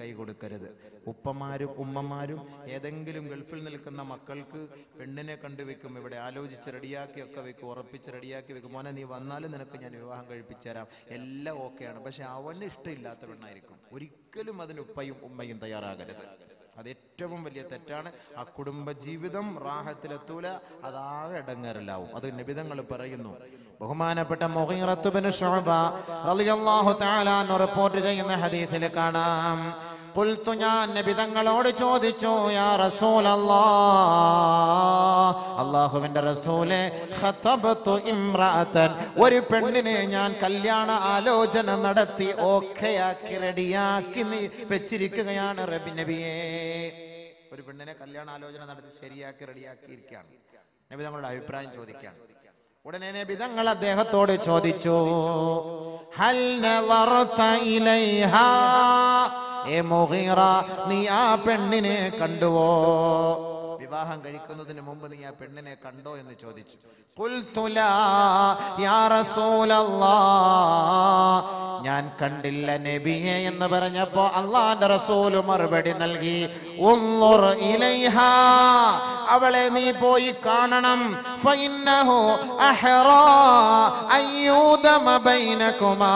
കൈ കൊടുക്കരുത്. ഉപ്പമാരും ഉമ്മമാരും ഏതെങ്കിലും ഗൾഫിൽ നിൽക്കുന്ന മക്കൾക്ക് പെണ്ണിനെ കണ്ടുവെക്കും, ഇവിടെ ആലോചിച്ച് റെഡിയാക്കി ഒക്കെ വെക്കും, ഉറപ്പിച്ച് റെഡിയാക്കി വെക്കും, മോനെ നീ വന്നാലും നിനക്ക് ഞാൻ വിവാഹം കഴിപ്പിച്ചു തരാം, എല്ലാം ഓക്കെയാണ്. പക്ഷെ അവന് ഇഷ്ടമില്ലാത്ത പെണ്ണായിരിക്കും. ഒരിക്കലും അതിന് ഉപ്പയും ഉമ്മയും തയ്യാറാകരുത്. അത് ഏറ്റവും വലിയ തെറ്റാണ്. ആ കുടുംബജീവിതം റാഹത്തിലെത്തൂല, അതാകെ ഇടങ്ങേറിലാവും. അത് നബിതങ്ങൾ പറയുന്നു. ബഹുമാനപ്പെട്ട മുഗീറത്ത് ബിൻ ശുഅബ റളിയല്ലാഹു തആല അൻഹു റിപ്പോർട്ട് ചെയ്യുന്ന ഹദീസിൽ കാണാം, ഖുൽതു ഞാൻ നബിതങ്ങളോട് ചോദിച്ചു, യാ റസൂലല്ലാഹ്, അല്ലാഹുവിന്റെ റസൂലേ, ഖതബതു ഇംറഅതൻ, ഒരു പെണ്ണിനെ ഞാൻ കല്യാണ ആലോചന നടത്തി ഓക്കെയാക്കി റെഡിയാക്കി വെച്ചിരിക്കുകയാണ് നബിയേ. ഒരു പെണ്ണിനെ കല്യാണ ആലോചന നടത്തി ശരിയാക്കി റെഡിയാക്കി ഇരിക്കുകയാണ്. നബി തങ്ങളുടെ അഭിപ്രായം ചോദിക്കുകയാണ്. ഉടനെ നബി തങ്ങൾ അദ്ദേഹത്തോട് ചോദിച്ചു, ഹൽ നളറത ഇലൈഹാ, ഏ മുഗീറ, നീ ആ പെണ്ണിനെ കണ്ടുവോ? വിവാഹം കഴിക്കുന്നതിന് മുമ്പ് നീ ആ പെണ്ണിനെ കണ്ടോ എന്ന് ചോദിച്ചു. ഖുൽതു ലാ യാ റസൂലല്ലാഹ്, ഞാൻ കണ്ടില്ല നബിയെ എന്ന് പറഞ്ഞപ്പോ അല്ലാഹുവിന്റെ റസൂൽ മറുപടി നൽകി, ഉൻളുർ ഇലൈഹാ, അവളെ നീ പോയി കാണണം. ഫഇന്നഹു അഹ്റാ അയ്യൂദമ ബൈനകുമാ,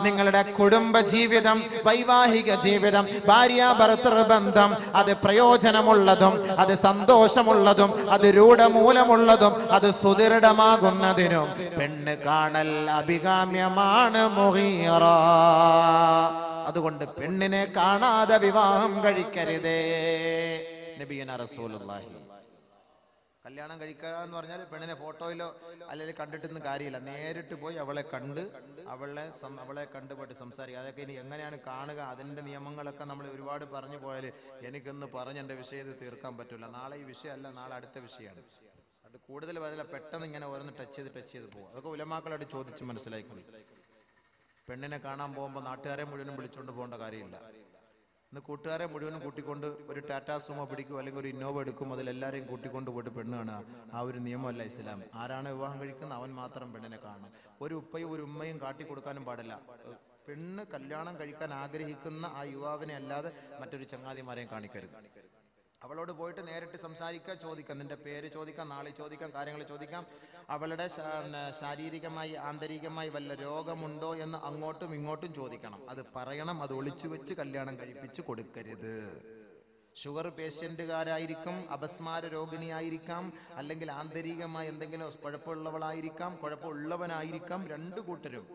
നിങ്ങളുടെ കുടുംബ ജീവിതം, വൈവാഹിക ജീവിതം, ഭാര്യ ഭർത്തൃ ബന്ധം അത് പ്രയോജനമുള്ളതും അത് സന്തോഷമുള്ളതും അത് രൂഢമൂലമുള്ളതും അത് സുദൃഢമാകുന്നതിനും പെണ്ണ് കാണൽ അഭികാമ്യമാണ് മുഗീറ. അതുകൊണ്ട് പെണ്ണിനെ കാണാതെ വിവാഹം കഴിക്കരുതേ. നബിയന റസൂലുള്ളാഹി. കല്യാണം കഴിക്കുക എന്ന് പറഞ്ഞാൽ പെണ്ണിനെ ഫോട്ടോയിലോ അല്ലെങ്കിൽ കണ്ടിട്ടൊന്നും കാര്യമില്ല. നേരിട്ട് പോയി അവളെ കണ്ട് അവളെ കണ്ടുപോയിട്ട് സംസാരിക്കുക. അതൊക്കെ ഇനി എങ്ങനെയാണ് കാണുക, അതിൻ്റെ നിയമങ്ങളൊക്കെ നമ്മൾ ഒരുപാട് പറഞ്ഞു പോയാൽ എനിക്കൊന്ന് പറഞ്ഞ് എൻ്റെ വിഷയത്തിൽ തീർക്കാൻ പറ്റില്ല. നാളെ ഈ വിഷയമല്ല, നാളെ അടുത്ത വിഷയമാണ്. അത് കൂടുതൽ പറഞ്ഞാൽ പെട്ടെന്ന് ഇങ്ങനെ ഓരോന്ന് ടച്ച് ചെയ്ത് പോകും. അതൊക്കെ ഉലമാക്കളായിട്ട് ചോദിച്ച് മനസ്സിലായിക്കൊള്ളു. പെണ്ണിനെ കാണാൻ പോകുമ്പോൾ നാട്ടുകാരെ മുഴുവനും വിളിച്ചുകൊണ്ട് പോകേണ്ട കാര്യമില്ല. ഇന്ന് കൂട്ടുകാരെ മുഴുവനും കൂട്ടിക്കൊണ്ട് ഒരു ടാറ്റാ സുമോ പിടിക്കും, അല്ലെങ്കിൽ ഒരു ഇന്നോവ എടുക്കും, അതിലെല്ലാവരെയും കൂട്ടിക്കൊണ്ട് പോയിട്ട് പെണ്ണ് കാണുക. ആ ഒരു നിയമമല്ല ഇസ്ലാം. ആരാണ് വിവാഹം കഴിക്കുന്നത് അവൻ മാത്രം പെണ്ണിനെ കാണണം. ഒരു ഉപ്പയും ഒരു ഉമ്മയും കാട്ടിക്കൊടുക്കാനും പാടില്ല. പെണ്ണ് കല്യാണം കഴിക്കാൻ ആഗ്രഹിക്കുന്ന ആ യുവാവിനെ അല്ലാതെ മറ്റൊരു ചങ്ങാതിമാരെയും കാണിക്കരുത്. അവളോട് പോയിട്ട് നേരിട്ട് സംസാരിക്കുക, ചോദിക്കാം, നിന്റെ പേര് ചോദിക്കാം, നാളെ ചോദിക്കാം, കാര്യങ്ങൾ ചോദിക്കാം. അവളുടെ ശാരീരികമായി ആന്തരികമായി വല്ല രോഗമുണ്ടോ എന്ന് അങ്ങോട്ടും ഇങ്ങോട്ടും ചോദിക്കണം. അത് പറയണം. അത് ഒളിച്ചു വെച്ച് കല്യാണം കഴിപ്പിച്ച് കൊടുക്കരുത്. ഷുഗർ പേഷ്യന്റുകാരായിരിക്കും, അപസ്മാര രോഗിണിയായിരിക്കാം, അല്ലെങ്കിൽ ആന്തരികമായി എന്തെങ്കിലും കുഴപ്പമുള്ളവളായിരിക്കാം, കുഴപ്പമുള്ളവനായിരിക്കാം. രണ്ടു കൂട്ടരും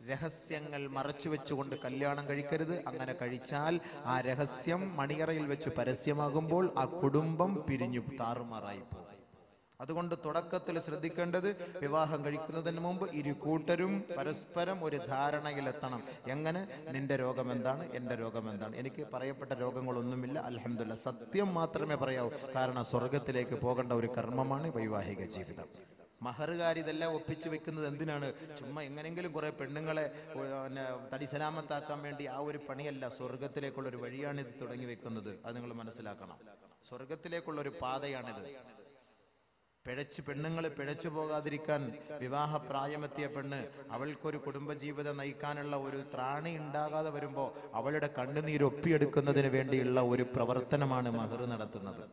രഹസ്യങ്ങൾ മറച്ചു വെച്ചുകൊണ്ട് കല്യാണം കഴിക്കരുത്. അങ്ങനെ കഴിച്ചാൽ ആ രഹസ്യം മണിയറയിൽ വെച്ച് പരസ്യമാകുമ്പോൾ ആ കുടുംബം പിരിഞ്ഞു താറുമാറായി പോകും. അതുകൊണ്ട് തുടക്കത്തിൽ ശ്രദ്ധിക്കേണ്ടത്, വിവാഹം കഴിക്കുന്നതിന് മുമ്പ് ഇരു കൂട്ടരും പരസ്പരം ഒരു ധാരണയിലെത്തണം. എങ്ങനെ, നിന്റെ രോഗം എന്താണ്, എൻ്റെ രോഗം എന്താണ്? എനിക്ക് പറയപ്പെട്ട രോഗങ്ങളൊന്നുമില്ല, അൽഹംദുലില്ലാഹ്. സത്യം മാത്രമേ പറയാവൂ. കാരണം സ്വർഗത്തിലേക്ക് പോകേണ്ട ഒരു കർമ്മമാണ് വൈവാഹിക ജീവിതം. മഹറുകാർ ഇതെല്ലാം ഒപ്പിച്ചു വെക്കുന്നത് എന്തിനാണ്? ചുമ്മാ എങ്ങനെങ്കിലും കുറെ പെണ്ണുങ്ങളെ തടി സലാമത്താക്കാൻ വേണ്ടി. ആ ഒരു പണിയല്ല. സ്വർഗത്തിലേക്കുള്ള ഒരു വഴിയാണ് ഇത് തുടങ്ങി വെക്കുന്നത്. അത് നിങ്ങൾ മനസ്സിലാക്കണം. സ്വർഗത്തിലേക്കുള്ള ഒരു പാതയാണിത്. പെണ്ണുങ്ങൾ പിഴച്ചു പോകാതിരിക്കാൻ വിവാഹപ്രായമെത്തിയ പെണ്ണ്, അവൾക്കൊരു കുടുംബജീവിതം നയിക്കാനുള്ള ഒരു ത്രാണി ഉണ്ടാകാതെ വരുമ്പോൾ അവളുടെ കണ്ണുനീര് ഒപ്പിയെടുക്കുന്നതിന് വേണ്ടിയുള്ള ഒരു പ്രവർത്തനമാണ് മഹർ നടത്തുന്നത്.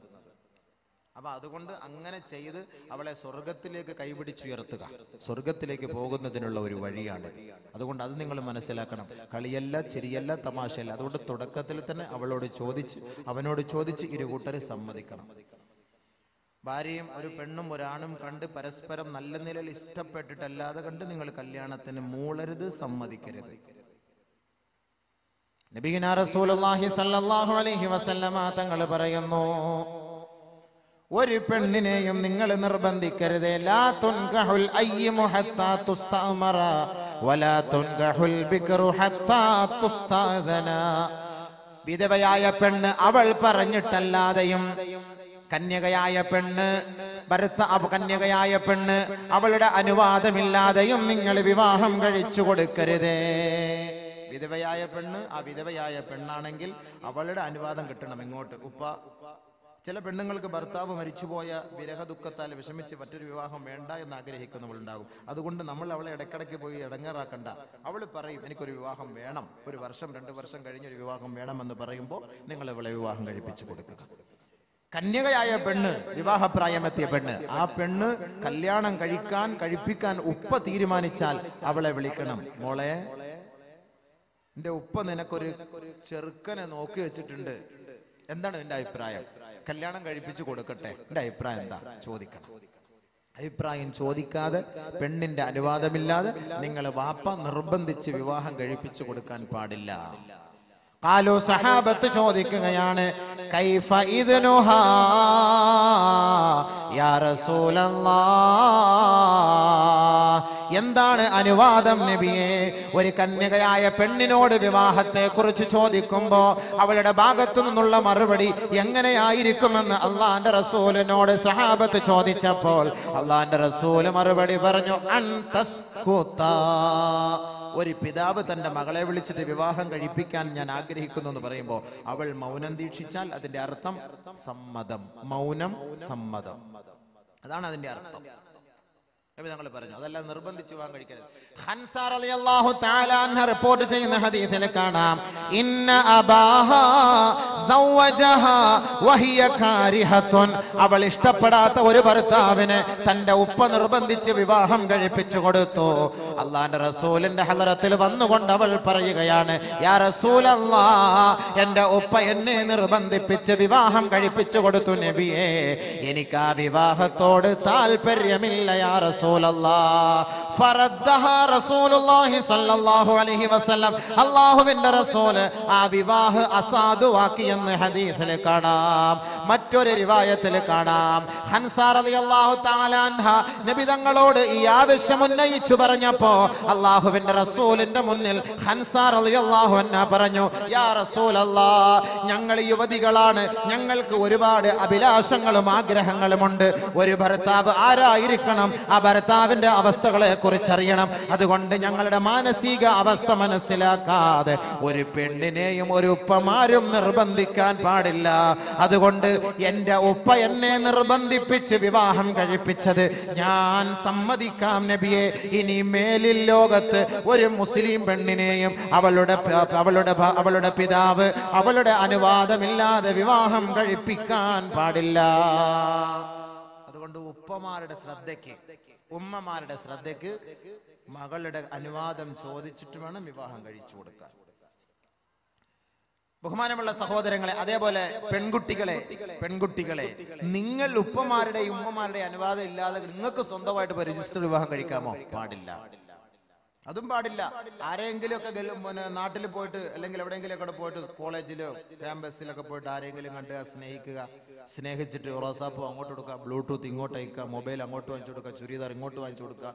അപ്പൊ അതുകൊണ്ട് അങ്ങനെ ചെയ്ത് അവളെ സ്വർഗത്തിലേക്ക് കൈപിടിച്ചുയർത്തുക, സ്വർഗത്തിലേക്ക് പോകുന്നതിനുള്ള ഒരു വഴിയാണ്. അതുകൊണ്ട് അത് നിങ്ങൾ മനസ്സിലാക്കണം. കളിയല്ല, ചിരിയല്ല, തമാശയല്ല. അതുകൊണ്ട് തുടക്കത്തിൽ തന്നെ അവനോട് ചോദിച്ച് ഇരുകൂട്ടരെ സമ്മതിക്കണം. ഭാര്യയും ഒരു പെണ്ണും ഒരാണും കണ്ട് പരസ്പരം നല്ല നിലയിൽ ഇഷ്ടപ്പെട്ടിട്ടല്ലാതെ കണ്ട് നിങ്ങൾ കല്യാണത്തിന് മൂളരുത്, സമ്മതിക്കരുത്. നബിയുനാ റസൂലുള്ളാഹി സ്വല്ലല്ലാഹു അലൈഹി വസല്ലമ തങ്ങൾ പറയുന്നു, ഒരു പെണ്ണിനെയും നിങ്ങൾ നിർബന്ധിക്കരുത്. ലാ തുൻകഹുൽ അയ്യിമു ഹത്താ തുസ്തഅമറ വലാ തുൻകഹുൽ ബിക്റു ഹത്താ തുസ്തഅദന. വിധവയായ പെണ്ണ് അവൾ പറഞ്ഞിട്ടല്ലാതെയും, കന്യകയായ പെണ്ണ് അവളുടെ അനുവാദമില്ലാതെയും നിങ്ങൾ വിവാഹം കഴിച്ചു കൊടുക്കരുതേ. വിധവയായ പെണ്ണ്, ആ വിധവയായ പെണ്ണാണെങ്കിൽ അവളുടെ അനുവാദം കിട്ടണം. ഇങ്ങോട്ട് ഉപ്പ ചില പെണ്ണുങ്ങൾക്ക് ഭർത്താവ് മരിച്ചുപോയ വിരഹ ദുഃഖത്താൽ വിഷമിച്ച് മറ്റൊരു വിവാഹം വേണ്ട എന്ന് ആഗ്രഹിക്കുന്നവളുണ്ടാകും. അതുകൊണ്ട് നമ്മൾ അവളെ ഇടയ്ക്കിടയ്ക്ക് പോയി ഇടങ്ങേറാക്കണ്ട. അവൾ പറയും എനിക്കൊരു വിവാഹം വേണം, 1 വർഷം 2 വർഷം കഴിഞ്ഞൊരു വിവാഹം വേണമെന്ന് പറയുമ്പോൾ നിങ്ങൾ അവളെ വിവാഹം കഴിപ്പിച്ചു കൊടുക്കുക. കന്യകയായ പെണ്ണ്, വിവാഹപ്രായമെത്തിയ പെണ്ണ്, ആ പെണ്ണ് കല്യാണം കഴിപ്പിക്കാൻ ഉപ്പ തീരുമാനിച്ചാൽ അവളെ വിളിക്കണം. മോളെ, എന്റെ ഉപ്പ നിനക്കൊരു ചെറുക്കനെ നോക്കി വെച്ചിട്ടുണ്ട്, എന്താണ് നിന്റെ അഭിപ്രായം? കല്യാണം കഴിപ്പിച്ചു കൊടുക്കട്ടെ, എന്റെ അഭിപ്രായം എന്താ ചോദിക്കണം. അഭിപ്രായം ചോദിക്കാതെ, പെണ്ണിന്റെ അനുവാദമില്ലാതെ നിങ്ങൾ വാപ്പ നിർബന്ധിച്ച് വിവാഹം കഴിപ്പിച്ചു കൊടുക്കാൻ പാടില്ല. ഖാലു, സഹാബത്ത് ചോദിക്കുകയാണ്, കൈഫ ഇദ്നുഹാ യാ റസൂലല്ലാഹ്, എന്താണ് അനുവാദം നബിയെ? ഒരു കന്യകയായ പെണ്ണിനോട് വിവാഹത്തെ കുറിച്ച് ചോദിക്കുമ്പോ അവളുടെ ഭാഗത്തു നിന്നുള്ള മറുപടി എങ്ങനെയായിരിക്കുമെന്ന് അള്ളാന്റെ റസൂലിനോട് സഹാബത്ത് ചോദിച്ചപ്പോൾ അള്ളാന്റെ റസൂല് മറുപടി പറഞ്ഞു, അൻതസ്കുതാ, ഒരു പിതാവ് തന്റെ മകളെ വിളിച്ചിട്ട് വിവാഹം കഴിപ്പിക്കാൻ ഞാൻ ആഗ്രഹിക്കുന്നു എന്ന് പറയുമ്പോൾ അവൾ മൗനം ദീക്ഷിച്ചാൽ അതിന്റെ അർത്ഥം സമ്മതം. മൗനം സമ്മതം, അതാണ് അതിന്റെ അർത്ഥം. ഞങ്ങൾ പറഞ്ഞു, അതല്ല നിർബന്ധിച്ച് വിവാഹം കഴിക്കരുത്. ഹൻസ റളിയല്ലാഹു തആല അൻഹ റിപ്പോർട്ട് ചെയ്യുന്ന ഹദീസിൽ കാണാം, ഇന്ന അബാഹാ സവ്വജഹാ വഹിയ കാരിഹത്തുൻ, അവൾ ഇഷ്ടപ്പെടാത്ത ഒരു ഭർത്താവിനെ തന്റെ ഉപ്പ നിർബന്ധിച്ച് വിവാഹം കഴിപ്പിച്ചു കൊടുത്തു. അള്ളാന്റെ റസൂലിന്റെ ഹളറത്തിൽ വന്നുകൊണ്ട് അവൾ പറയുകയാണ്, യാ റസൂലല്ലാഹ്, എന്റെ ഉപ്പ എന്നെ നിർബന്ധിപ്പിച്ച് വിവാഹം കഴിപ്പിച്ചു കൊടുത്തു നബിയേ, എനിക്ക് ആ വിവാഹത്തോട് താല്പര്യമില്ല യാ റസൂൽ. അല്ലാഹുവിന്റെ റസൂല് ആ വിവാഹം അസാധുവാക്കി എന്ന് ഹദീസിൽ കാണാം. മറ്റൊരു റിവായത്തിൽ കാണാം, ഹൻസ റളിയല്ലാഹു തആല അൻഹ നബി തങ്ങളോട് ഈ ആവശ്യം ഉന്നയിച്ചു പറഞ്ഞപ്പോ അല്ലാഹുവിന്റെ റസൂലിന്റെ മുന്നിൽ ഹൻസ റളിയല്ലാഹു അൻഹ പറഞ്ഞു, യാ റസൂലല്ലാഹ്, ഞങ്ങൾ യുവതികളാണ്, ഞങ്ങൾക്ക് ഒരുപാട് അഭിലാഷങ്ങളും ആഗ്രഹങ്ങളുമുണ്ട്. ഒരു ഭർത്താവ് ആരായിരിക്കണം, ആ ഭർത്താവിന്റെ അവസ്ഥകളെ കുറിച്ചറിയണം. അതുകൊണ്ട് ഞങ്ങളുടെ മാനസിക അവസ്ഥ മനസ്സിലാക്കാതെ ഒരു പെണ്ണിനെയും ഒരു ഉപ്പമാരും നിർബന്ധിക്കാൻ പാടില്ല. അതുകൊണ്ട് എന്റെ ഉപ്പ എന്നെ നിർബന്ധിപ്പിച്ച് വിവാഹം കഴിപ്പിച്ചത് ഞാൻ സമ്മതിക്കാം നബിയെ. ഇനി മേലിൽ ലോകത്ത് ഒരു മുസ്ലിം പെണ്ണിനെയും അവളുടെ പിതാവ് അവളുടെ അനുവാദമില്ലാതെ വിവാഹം കഴിപ്പിക്കാൻ പാടില്ല. അതുകൊണ്ട് ഉപ്പമാരുടെ ശ്രദ്ധയ്ക്ക്, ഉമ്മമാരുടെ ശ്രദ്ധയ്ക്ക് മകളുടെ അനുവാദം ചോദിച്ചിട്ട് വേണം വിവാഹം കഴിച്ചു കൊടുക്കാൻ. ബഹുമാനമുള്ള സഹോദരങ്ങളെ, അതേപോലെ പെൺകുട്ടികളെ നിങ്ങൾ ഉപ്പമാരുടെയും ഉമ്മമാരുടെ അനുവാദം ഇല്ലാതെ നിങ്ങൾക്ക് സ്വന്തമായിട്ട് രജിസ്റ്റർ വിവാഹം കഴിക്കാമോ? പാടില്ല, അതും പാടില്ല. ആരെങ്കിലും ഒക്കെ നാട്ടിൽ പോയിട്ട് അല്ലെങ്കിൽ എവിടെയെങ്കിലും ഒക്കെ പോയിട്ട് കോളേജിലോ ക്യാമ്പസിലൊക്കെ പോയിട്ട് ആരെങ്കിലും കണ്ട് സ്നേഹിക്കുക, സ്നേഹിച്ചിട്ട് റോസാപ്പൂ അങ്ങോട്ട് കൊടുക്കുക, ബ്ലൂടൂത്ത് ഇങ്ങോട്ട് അയക്കുക, മൊബൈൽ അങ്ങോട്ട് വാങ്ങിച്ചു കൊടുക്കുക, ചുരിദാർ ഇങ്ങോട്ട് വാങ്ങിച്ചു കൊടുക്കുക.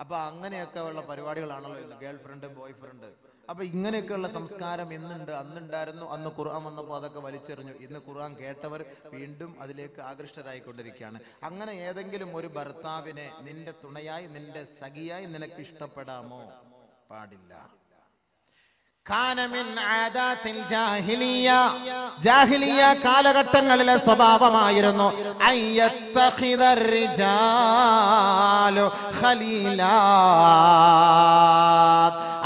അപ്പൊ അങ്ങനെയൊക്കെ ഉള്ള പരിപാടികളാണല്ലോ ഇന്ന്, ഗേൾ ഫ്രണ്ട് ബോയ് ഫ്രണ്ട്. അപ്പൊ ഇങ്ങനെയൊക്കെയുള്ള സംസ്കാരം ഇന്നുണ്ട്, അന്നുണ്ടായിരുന്നു. അന്ന് ഖുർആൻ വന്നപ്പോൾ അതൊക്കെ വലിച്ചെറിഞ്ഞു. ഇന്ന് ഖുർആൻ കേട്ടവർ വീണ്ടും അതിലേക്ക് ആകൃഷ്ടരായിക്കൊണ്ടിരിക്കുകയാണ്. അങ്ങനെ ഏതെങ്കിലും ഒരു ഭർത്താവിനെ നിന്റെ തുണയായി, നിന്റെ സഖിയായി നിനക്ക് ഇഷ്ടപ്പെടാമോ? പാടില്ല. ജാഹിലിയ കാലഘട്ടങ്ങളിലെ സ്വഭാവമായിരുന്നു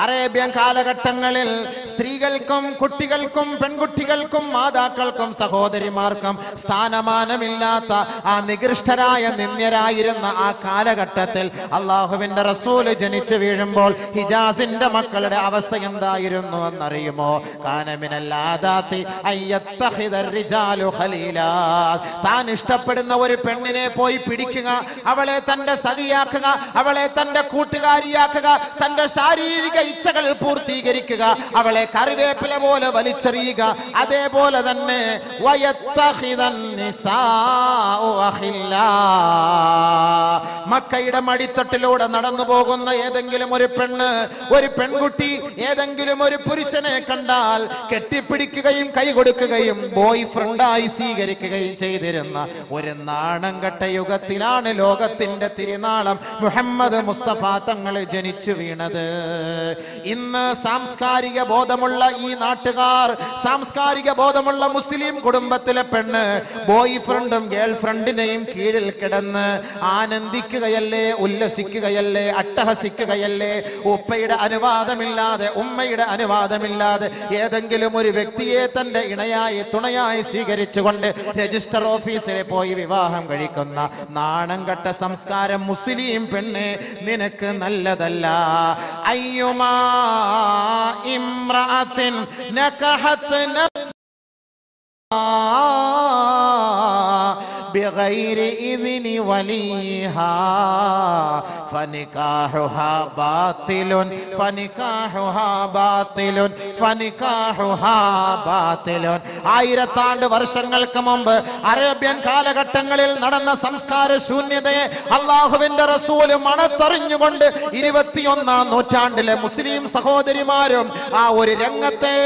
അറേബ്യൻ കാലഘട്ടങ്ങളിൽ സ്ത്രീകൾക്കും കുട്ടികൾക്കും പെൺകുട്ടികൾക്കും മാതാക്കൾക്കും സഹോദരിമാർക്കും സ്ഥാനമാനമില്ലാത്ത ആ നികൃഷ്ടരായ നിന്ദ്യരായിരുന്ന ആ കാലഘട്ടത്തിൽ അള്ളാഹുവിന്റെ റസൂല് ജനിച്ചു വീഴുമ്പോൾ ഹിജാസിന്റെ മക്കളുടെ അവസ്ഥ എന്തായിരുന്നു എന്നറിയുമോ? താൻ ഇഷ്ടപ്പെടുന്ന ഒരു പെണ്ണിനെ പോയി പിടിക്കുക, അവളെ തന്റെ സഖിയാക്കുക, അവളെ തന്റെ കൂട്ടുകാരിയാക്കുക, തന്റെ ശാരീരിക ഇച്ഛകൾ പൂർത്തീകരിക്കുക, അവളെ കറിവേപ്പില പോലെ വലിച്ചെറിയുക. അതേപോലെ തന്നെ മക്കയുടെ മടിത്തട്ടിലൂടെ നടന്നു പോകുന്ന ഏതെങ്കിലും ഒരു പെണ്ണ്, ഒരു പെൺകുട്ടി ഏതെങ്കിലും ഒരു പുരുഷനെ കണ്ടാൽ കെട്ടിപ്പിടിക്കുകയും കൈ കൊടുക്കുകയും ബോയ് ഫ്രണ്ടായി സ്വീകരിക്കുകയും ചെയ്തിരുന്ന ഒരു നാണം കെട്ട യുഗത്തിലാണ് ലോകത്തിന്റെ തിരുനാളം മുഹമ്മദ് മുസ്തഫ തങ്ങൾ ജനിച്ചു വീണത്. ഇന്ന് സാംസ്കാരിക ബോധമുള്ള ഈ നാട്ടുകാർ, സാംസ്കാരിക ബോധമുള്ള മുസ്ലിം കുടുംബത്തിലെ പെണ്ണ് ബോയ് ഫ്രണ്ടും ഗേൾ ഫ്രണ്ടിനെയും കീഴിൽ കിടന്ന് ആനന്ദിക്കുകയല്ലേ, ഉല്ലസിക്കുകയല്ലേ, അട്ടഹസിക്കുകയല്ലേ. ഉപ്പയുടെ അനുവാദമില്ലാതെ, ഉമ്മയുടെ അനുവാദമില്ലാതെ ഏതെങ്കിലും ഒരു വ്യക്തിയെ തന്റെ ഇണയായി തുണയായി സ്വീകരിച്ചുകൊണ്ട് രജിസ്റ്റർ ഓഫീസിൽ പോയി വിവാഹം കഴിക്കുന്ന നാണം കെട്ട സംസ്കാരം മുസ്ലിം പെണ്ണ് നിനക്ക് നല്ലതല്ല. അയ്യുമാ ഇംറഅത്തിൻ നകഹത് بغير إذن وليها فنكاحها باطل فنكاحها باطل فنكاحها باطل. ആയിരത്താണ്ട് വർഷങ്ങൾക്ക് മുമ്പ് അറേബ്യൻ കാലഘട്ടങ്ങളിൽ നടന്ന സംസ്കാര ശൂന്യതയെ അള്ളാഹുവിന്റെ റസൂല് മണത്തറിഞ്ഞുകൊണ്ട് 21-ാം നൂറ്റാണ്ടിലെ മുസ്ലിം സഹോദരിമാരും ആ ഒരു രംഗത്തെ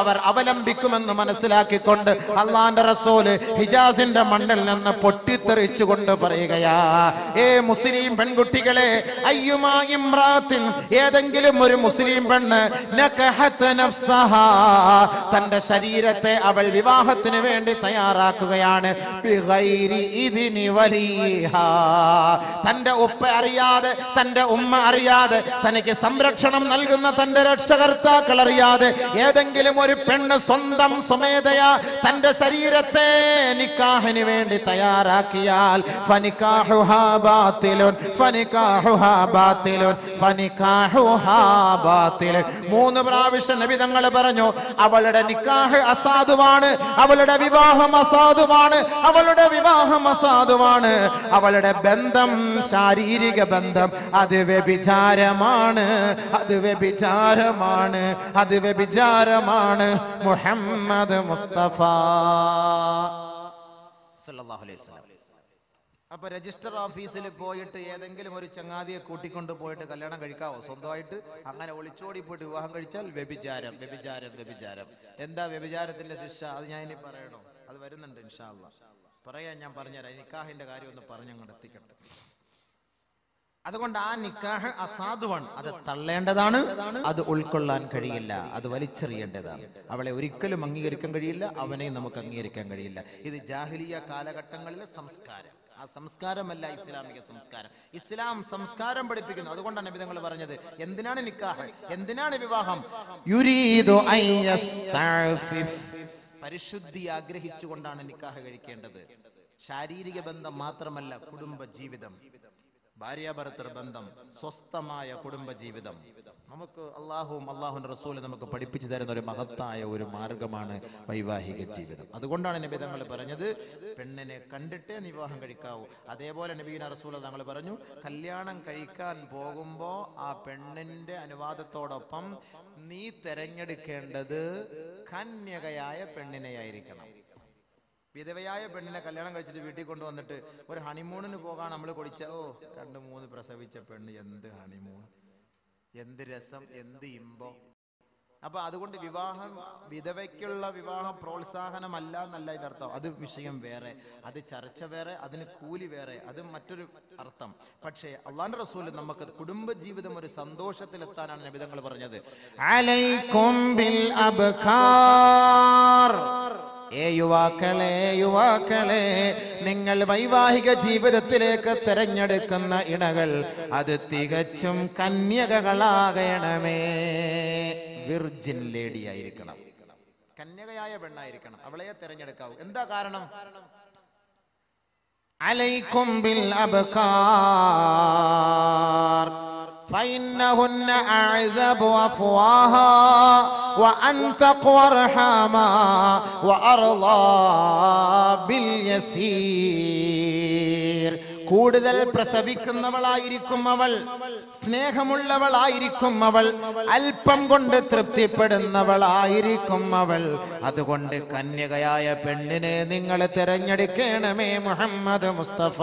അവർ അവലംബിക്കുമെന്ന് മനസ്സിലാക്കിക്കൊണ്ട് അള്ളാന്റെ റസൂല് ഹിജാസിന്റെ മണ്ണിൽ നിന്ന് പൊട്ടിത്തെറിച്ചുകൊണ്ട് പറയുകയാ, ഏ മുസ്ലിം പെൺകുട്ടികളെ, അയ്യുമാ ഇംറാത്തിൻ, ഏതെങ്കിലും ഒരു മുസ്ലിം പെണ്ണ് നകഹത് നഫ്സഹാ, തന്റെ ശരീരത്തെ അവൾ വിവാഹത്തിന് വേണ്ടി തയ്യാറാക്കുകയാണ്, ബിഗൈരി ഇദ്നി വലിഹാ, തന്റെ ഉപ്പ അറിയാതെ, തന്റെ ഉമ്മ അറിയാതെ, തനിക്ക് സംരക്ഷണം നൽകുന്ന തന്റെ രക്ഷകർത്താക്കൾ അറിയാതെ ഏതെങ്കിലും ഒരു പെണ്ണ് സ്വന്തം സ്വമേധയാ തന്റെ ശരീരത്തെ നിക്കാഹിന് വേണ്ടി തയ്യാറാക്കിയാൽ ഫനികാഹുഹാ ബാത്തിലുൻ ഫനികാഹുഹാ ബാത്തിലുൻ ഫനികാഹുഹാ ബാത്തിലുൻ. 3 പ്രാവശ്യം നബി തങ്ങൾ പറഞ്ഞു, അവളുടെ നിക്കാഹ് അസാധുവാണ്, അവളുടെ വിവാഹം അസാധുവാണ്, അവളുടെ വിവാഹം അസാധുവാണ്, അവളുടെ ബന്ധം, ശാരീരിക ബന്ധം അത് വ്യഭിചാരമാണ്, അത് വ്യഭിചാരമാണ്, അത് വ്യഭിചാരമാണ്. മുഹമ്മദ് മുസ്തഫ സല്ലല്ലാഹു അലൈഹി വസല്ലം. അപ്പൊ രജിസ്റ്റർ ഓഫീസിൽ പോയിട്ട് ഏതെങ്കിലും ഒരു ചങ്ങാതിയെ കൂട്ടിക്കൊണ്ട് പോയിട്ട് കല്യാണം കഴിക്കാവോ? സ്വന്തമായിട്ട് അങ്ങനെ ഒളിച്ചോടി പോയിട്ട് വിവാഹം കഴിച്ചാൽ വ്യഭിചാരം, വ്യഭിചാരം, വ്യഭിചാരം. എന്താ വ്യഭിചാരത്തിന്റെ ശിക്ഷ? അത് ഞാൻ ഇനി പറയണോ? അത് വരുന്നുണ്ട് ഇൻഷാ അല്ലാഹ്. പറയാൻ ഞാൻ പറഞ്ഞുതരാം. നിക്കാഹിന്റെ കാര്യം ഒന്ന് പറഞ്ഞങ്ങോട്ട് എത്തിക്കട്ടെ. അതുകൊണ്ട് ആ നിക്കാഹ് അസാധുവാണ്, അത് തള്ളേണ്ടതാണ്, അത് ഉൾക്കൊള്ളാൻ കഴിയില്ല, അത് വലിച്ചെറിയേണ്ടതാണ്. അവളെ ഒരിക്കലും അംഗീകരിക്കാൻ കഴിയില്ല, അവനെയും നമുക്ക് അംഗീകരിക്കാൻ കഴിയില്ല. ഇത് ജാഹിലിയ കാലഘട്ടങ്ങളിലെ സംസ്കാരം. ആ സംസ്കാരമല്ല ഇസ്ലാമിക സംസ്കാരം. ഇസ്ലാം സംസ്കാരം പഠിപ്പിക്കുന്നു. അതുകൊണ്ടാണ് നബി തങ്ങൾ പറഞ്ഞത്, എന്തിനാണ് നിക്കാഹ്, എന്തിനാണ് വിവാഹം? യുരീദു അൻ യസ്തഅഫിഫ്, പരിശുദ്ധി ആഗ്രഹിച്ചുകൊണ്ടാണ് നിക്കാഹ് കഴിക്കേണ്ടത്. ശാരീരിക ബന്ധം മാത്രമല്ല, കുടുംബ ജീവിതം, ഭാര്യാഭർത്തൃ ബന്ധം, സ്വസ്ഥമായ കുടുംബ ജീവിതം നമുക്ക് അള്ളാഹുവും അള്ളാഹുവിന്റെ റസൂലും നമുക്ക് പഠിപ്പിച്ചു തരുന്ന ഒരു മഹത്തായ ഒരു മാർഗമാണ് വൈവാഹിക ജീവിതം. അതുകൊണ്ടാണ് നബി തങ്ങൾ പറഞ്ഞത്, പെണ്ണിനെ കണ്ടിട്ടേ വിവാഹം കഴിക്കാവൂ. അതേപോലെ നബിയുടെ റസൂൽ തങ്ങൾ പറഞ്ഞു, കല്യാണം കഴിക്കാൻ പോകുമ്പോ ആ പെണ്ണിന്റെ അനുവാദത്തോടൊപ്പം നീ തെരഞ്ഞെടുക്കേണ്ടത് കന്യകയായ പെണ്ണിനെയായിരിക്കണം. വിധവയായ പെണ്ണിനെ കല്യാണം കഴിച്ചിട്ട് വീട്ടിൽ കൊണ്ടുവന്നിട്ട് ഒരു ഹണിമൂണിന് പോകാൻ നമ്മൾ കൊടിച്ച, 2-3 പ്രസവിച്ച പെണ്ണ്, എന്ത് ഹണിമൂൺ, എന്ത് രസം, എന്ത് ഇമ്പം. അപ്പൊ അതുകൊണ്ട് വിവാഹം, വിധവയ്ക്കുള്ള വിവാഹം പ്രോത്സാഹനമല്ല എന്നല്ല ഇതിന്റെ അർത്ഥം. അത് വിഷയം വേറെ, അത് ചർച്ച വേറെ, അതിന് കൂലി വേറെ, അത് മറ്റൊരു അർത്ഥം. പക്ഷേ അള്ളാഹുവിന്റെ റസൂൽ നമുക്ക് കുടുംബജീവിതം ഒരു സന്തോഷത്തിലെത്താനാണ് നബി തങ്ങൾ പറഞ്ഞത്. അലൈക്കും ബിൽ അബ്കാർ, യുവാക്കളെ, നിങ്ങൾ വൈവാഹിക ജീവിതത്തിലേക്ക് തിരഞ്ഞെടുക്കുന്ന ഇണകൾ അത് തികച്ചും കന്യകകളാകണമേ. വിർജിൻ ലേഡി ആയിരിക്കണം, കന്യകയായ പെണ്ണായിരിക്കണം, അവളെ തിരഞ്ഞെടുക്കാവൂ. എന്താ കാരണം? അലൈക്കും ബിൽ അബ്കാർ فإنهن أعذب أفواها وأنتق ورحاما وأرضى باليسير. കൂടുതൽ പ്രസവിക്കുന്നവളായിരിക്കും അവൾ, സ്നേഹമുള്ളവളായിരിക്കും അവൾ, അല്പം കൊണ്ട് തൃപ്തിപ്പെടുന്നവളായിരിക്കും അവൾ. അതുകൊണ്ട് കന്യകയായ പെണ്ണിനെ നിങ്ങൾ തിരഞ്ഞെടുക്കണമേ. മുഹമ്മദ് മുസ്തഫ.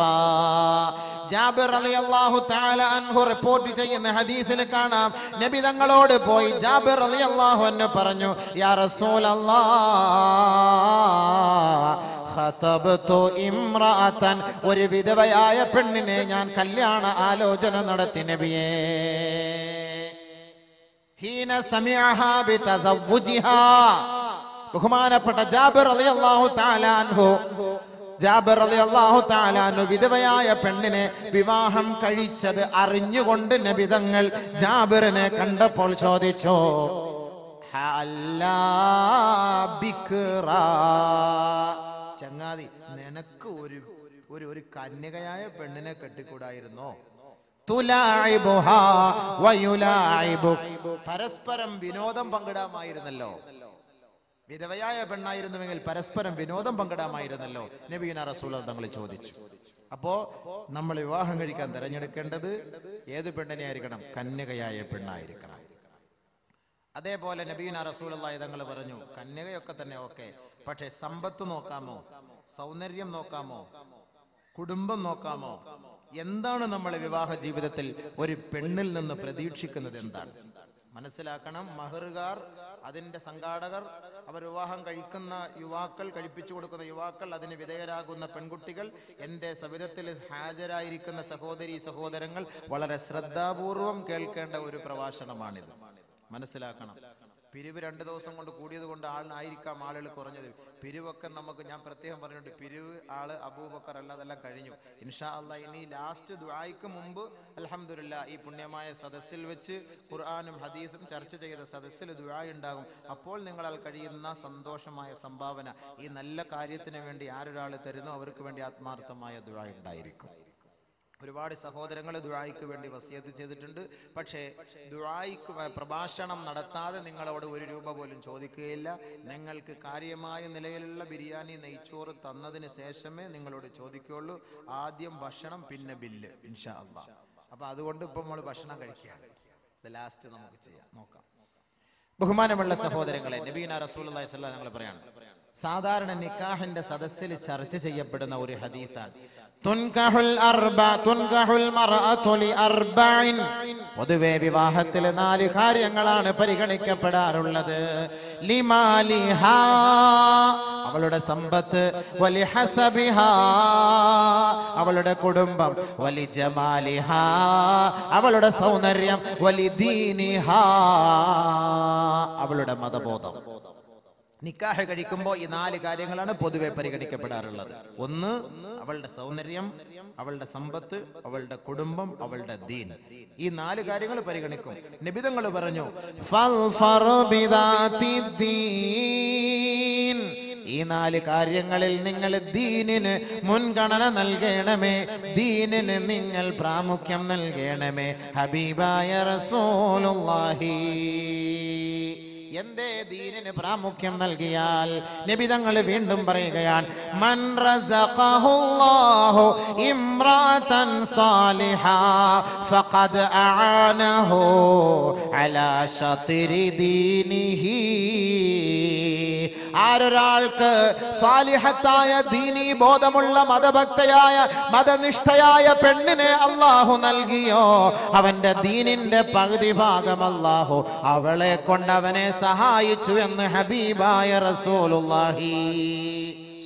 ജാബിർ റളിയല്ലാഹു തആല അൻഹു റിപ്പോർട്ട് ചെയ്യുന്ന ഹദീസിൽ കാണാം, നബി തങ്ങളോട് പോയി ജാബിർ റളിയല്ലാഹു അൻഹു പറഞ്ഞു, യാ റസൂലല്ലാഹ്, ഖതബ്തു ഇംറഅതൻ, ഒരു വിധവയായ പെണ്ണിനെ ഞാൻ കല്യാണ ആലോചന നടത്തി നബിയേ. ഹീന സമിഅഹാ ബിതസവ്വുജിഹാ. ബഹുമാനപ്പെട്ട ജാബിർ റളിയല്ലാഹു തആല അൻഹു വിധവയായ പെണ്ണിനെ വിവാഹം കഴിച്ചത് അറിഞ്ഞുകൊണ്ട് നബി തങ്ങൾ ജാബിറിനെ കണ്ടപ്പോൾ ചോദിച്ചു, ചങ്ങാതി, നിനക്ക് ഒരു കന്യകയായ പെണ്ണിനെ കെട്ടിക്കൂടായിരുന്നോ? പരസ്പരം വിനോദം പങ്കിടാമായിരുന്നല്ലോ. വിധവയായ പെണ്ണായിരുന്നുവെങ്കിൽ പരസ്പരം വിനോദം പങ്കിടാമായിരുന്നല്ലോ. നബിയുനാ റസൂലുള്ളാഹി തങ്ങൾ ചോദിച്ചു. അപ്പോ നമ്മൾ വിവാഹം കഴിക്കാൻ തിരഞ്ഞെടുക്കേണ്ടത് ഏത് പെണ്ണിനെ ആയിരിക്കണം? കന്യകയായ പെണ്ണായിരിക്കണം. അതേപോലെ നബിയുനാ റസൂലുള്ളാഹി തങ്ങൾ പറഞ്ഞു, കന്യകയൊക്കെ തന്നെ ഓക്കെ, പക്ഷെ സമ്പത്ത് നോക്കാമോ? സൗന്ദര്യം നോക്കാമോ? കുടുംബം നോക്കാമോ? എന്താണ് നമ്മൾ വിവാഹ ജീവിതത്തിൽ ഒരു പെണ്ണിൽ നിന്ന് പ്രതീക്ഷിക്കുന്നത്? എന്താണ് മനസ്സിലാക്കണം. മഹറുകാർ, അതിന്റെ സംഘാടകർ, അവർ വിവാഹം കഴിക്കുന്ന യുവാക്കൾ, കഴിപ്പിച്ചു കൊടുക്കുന്ന യുവാക്കൾ, അതിന് വിധേയരാകുന്ന പെൺകുട്ടികൾ, എൻ്റെ സവിധത്തിൽ ഹാജരായിരിക്കുന്ന സഹോദരി സഹോദരങ്ങൾ വളരെ ശ്രദ്ധാപൂർവം കേൾക്കേണ്ട ഒരു പ്രഭാഷണമാണിത്. മനസ്സിലാക്കണം. പിരിവ് 2 ദിവസം കൊണ്ട് കൂടിയത് കൊണ്ട് ആളിനായിരിക്കാം ആളുകൾ കുറഞ്ഞത്. പിരിവൊക്കെ നമുക്ക്, ഞാൻ പ്രത്യേകം പറഞ്ഞിട്ടുണ്ട്, പിരിവ് ആള് അബൂബക്കർ അല്ല, അതെല്ലാം കഴിഞ്ഞു. ഇൻഷാ അല്ലാഹ് ഇനി ലാസ്റ്റ് ദുആയ്ക്ക് മുമ്പ് അൽഹംദുലില്ലാഹ് ഈ പുണ്യമായ സദസ്സിൽ വെച്ച് ഖുർആനും ഹദീസും ചർച്ച ചെയ്ത സദസ്സിൽ ദുആ ഉണ്ടാകും. അപ്പോൾ നിങ്ങളാൽ കഴിയുന്ന സന്തോഷമായ സംഭാവന ഈ നല്ല കാര്യത്തിന് വേണ്ടി ആരൊരാൾ തരുന്നു അവർക്ക് വേണ്ടി ആത്മാർത്ഥമായ ദുആ ഉണ്ടായിരിക്കും. ഒരുപാട് സഹോദരങ്ങൾ ദുആയ്ക്ക് വേണ്ടി വസിയത്ത് ചെയ്തിട്ടുണ്ട്. പക്ഷേ ദുആയ്ക്ക് പ്രഭാഷണം നടത്താതെ നിങ്ങളോട് 1 രൂപ പോലും ചോദിക്കുകയില്ല. നിങ്ങൾക്ക് കാര്യമായ നിലയിലുള്ള ബിരിയാണി, നെയ്ച്ചോറ് തന്നതിന് ശേഷമേ നിങ്ങളോട് ചോദിക്കുകയുള്ളൂ. ആദ്യം ഭക്ഷണം, പിന്നെ ബില്ല്, ഇൻഷാ അല്ലാഹ്. അപ്പൊ അതുകൊണ്ട് ഇപ്പൊ നമ്മൾ ഭക്ഷണം കഴിക്കുകയാണ്. ലാസ്റ്റ് നമുക്ക് ചെയ്യാം, നോക്കാം. ബഹുമാനമുള്ള സഹോദരങ്ങളെ, നബിയുനാ റസൂലുള്ളാഹി സ്വല്ലല്ലാഹു അലൈഹി വസല്ലം പറയാണ്, സാധാരണ നിക്കാഹിന്റെ സദസ്സിൽ ചർച്ച ചെയ്യപ്പെടുന്ന ഒരു ഹദീസാണ്, പൊതുവെ വിവാഹത്തിൽ 4 കാര്യങ്ങളാണ് പരിഗണിക്കപ്പെടാറുള്ളത്. ലിമാലിഹാ, അവളുടെ സമ്പത്ത്, വലിഹസബിഹാ, അവളുടെ കുടുംബം, വലിജമാലിഹാ, അവളുടെ സൗന്ദര്യം, വലിദീനിഹാ, അവളുടെ മതബോധം. നിക്കാഹ് കഴിക്കുമ്പോൾ ഈ 4 കാര്യങ്ങളാണ് പൊതുവെ പരിഗണിക്കപ്പെടാറുള്ളത്. ഒന്ന്, അവളുടെ സൗന്ദര്യം, അവളുടെ സമ്പത്ത്, അവളുടെ കുടുംബം, അവളുടെ ദീൻ. ഈ 4 കാര്യങ്ങൾ പരിഗണിക്കും. നബി തങ്ങൾ പറഞ്ഞു, ഈ 4 കാര്യങ്ങളിൽ നിങ്ങൾ ദീനിന് മുൻഗണന നൽകണമേ, ദീനിന് നിങ്ങൾ പ്രാമുഖ്യം നൽകണമേ. ഹബീബായ റസൂലുള്ളാഹി എന്തേ ദീനിന് പ്രാമുഖ്യം നൽകിയാൽ? നബി തങ്ങൾ വീണ്ടും പറയുകയാണ്, മൻ റസഖഹുല്ലാഹു ഇംറാതൻ സാലിഹാ ഫഖദ് അആനഹു അലാ ശത്രി ദീനിഹി. ആരൊരാൾക്ക് സാലിഹത്തായ ദീനീ ബോധമുള്ള മതഭക്തയായ മതനിഷ്ഠയായ പെണ്ണിനെ അല്ലാഹു നൽകിയോ, അവന്റെ ദീനിന്റെ പകുതി ഭാഗം അല്ലാഹു അവളെ കൊണ്ട് അവനെ സഹായിച്ചു എന്ന് ഹബീബായ റസൂലുള്ളാഹി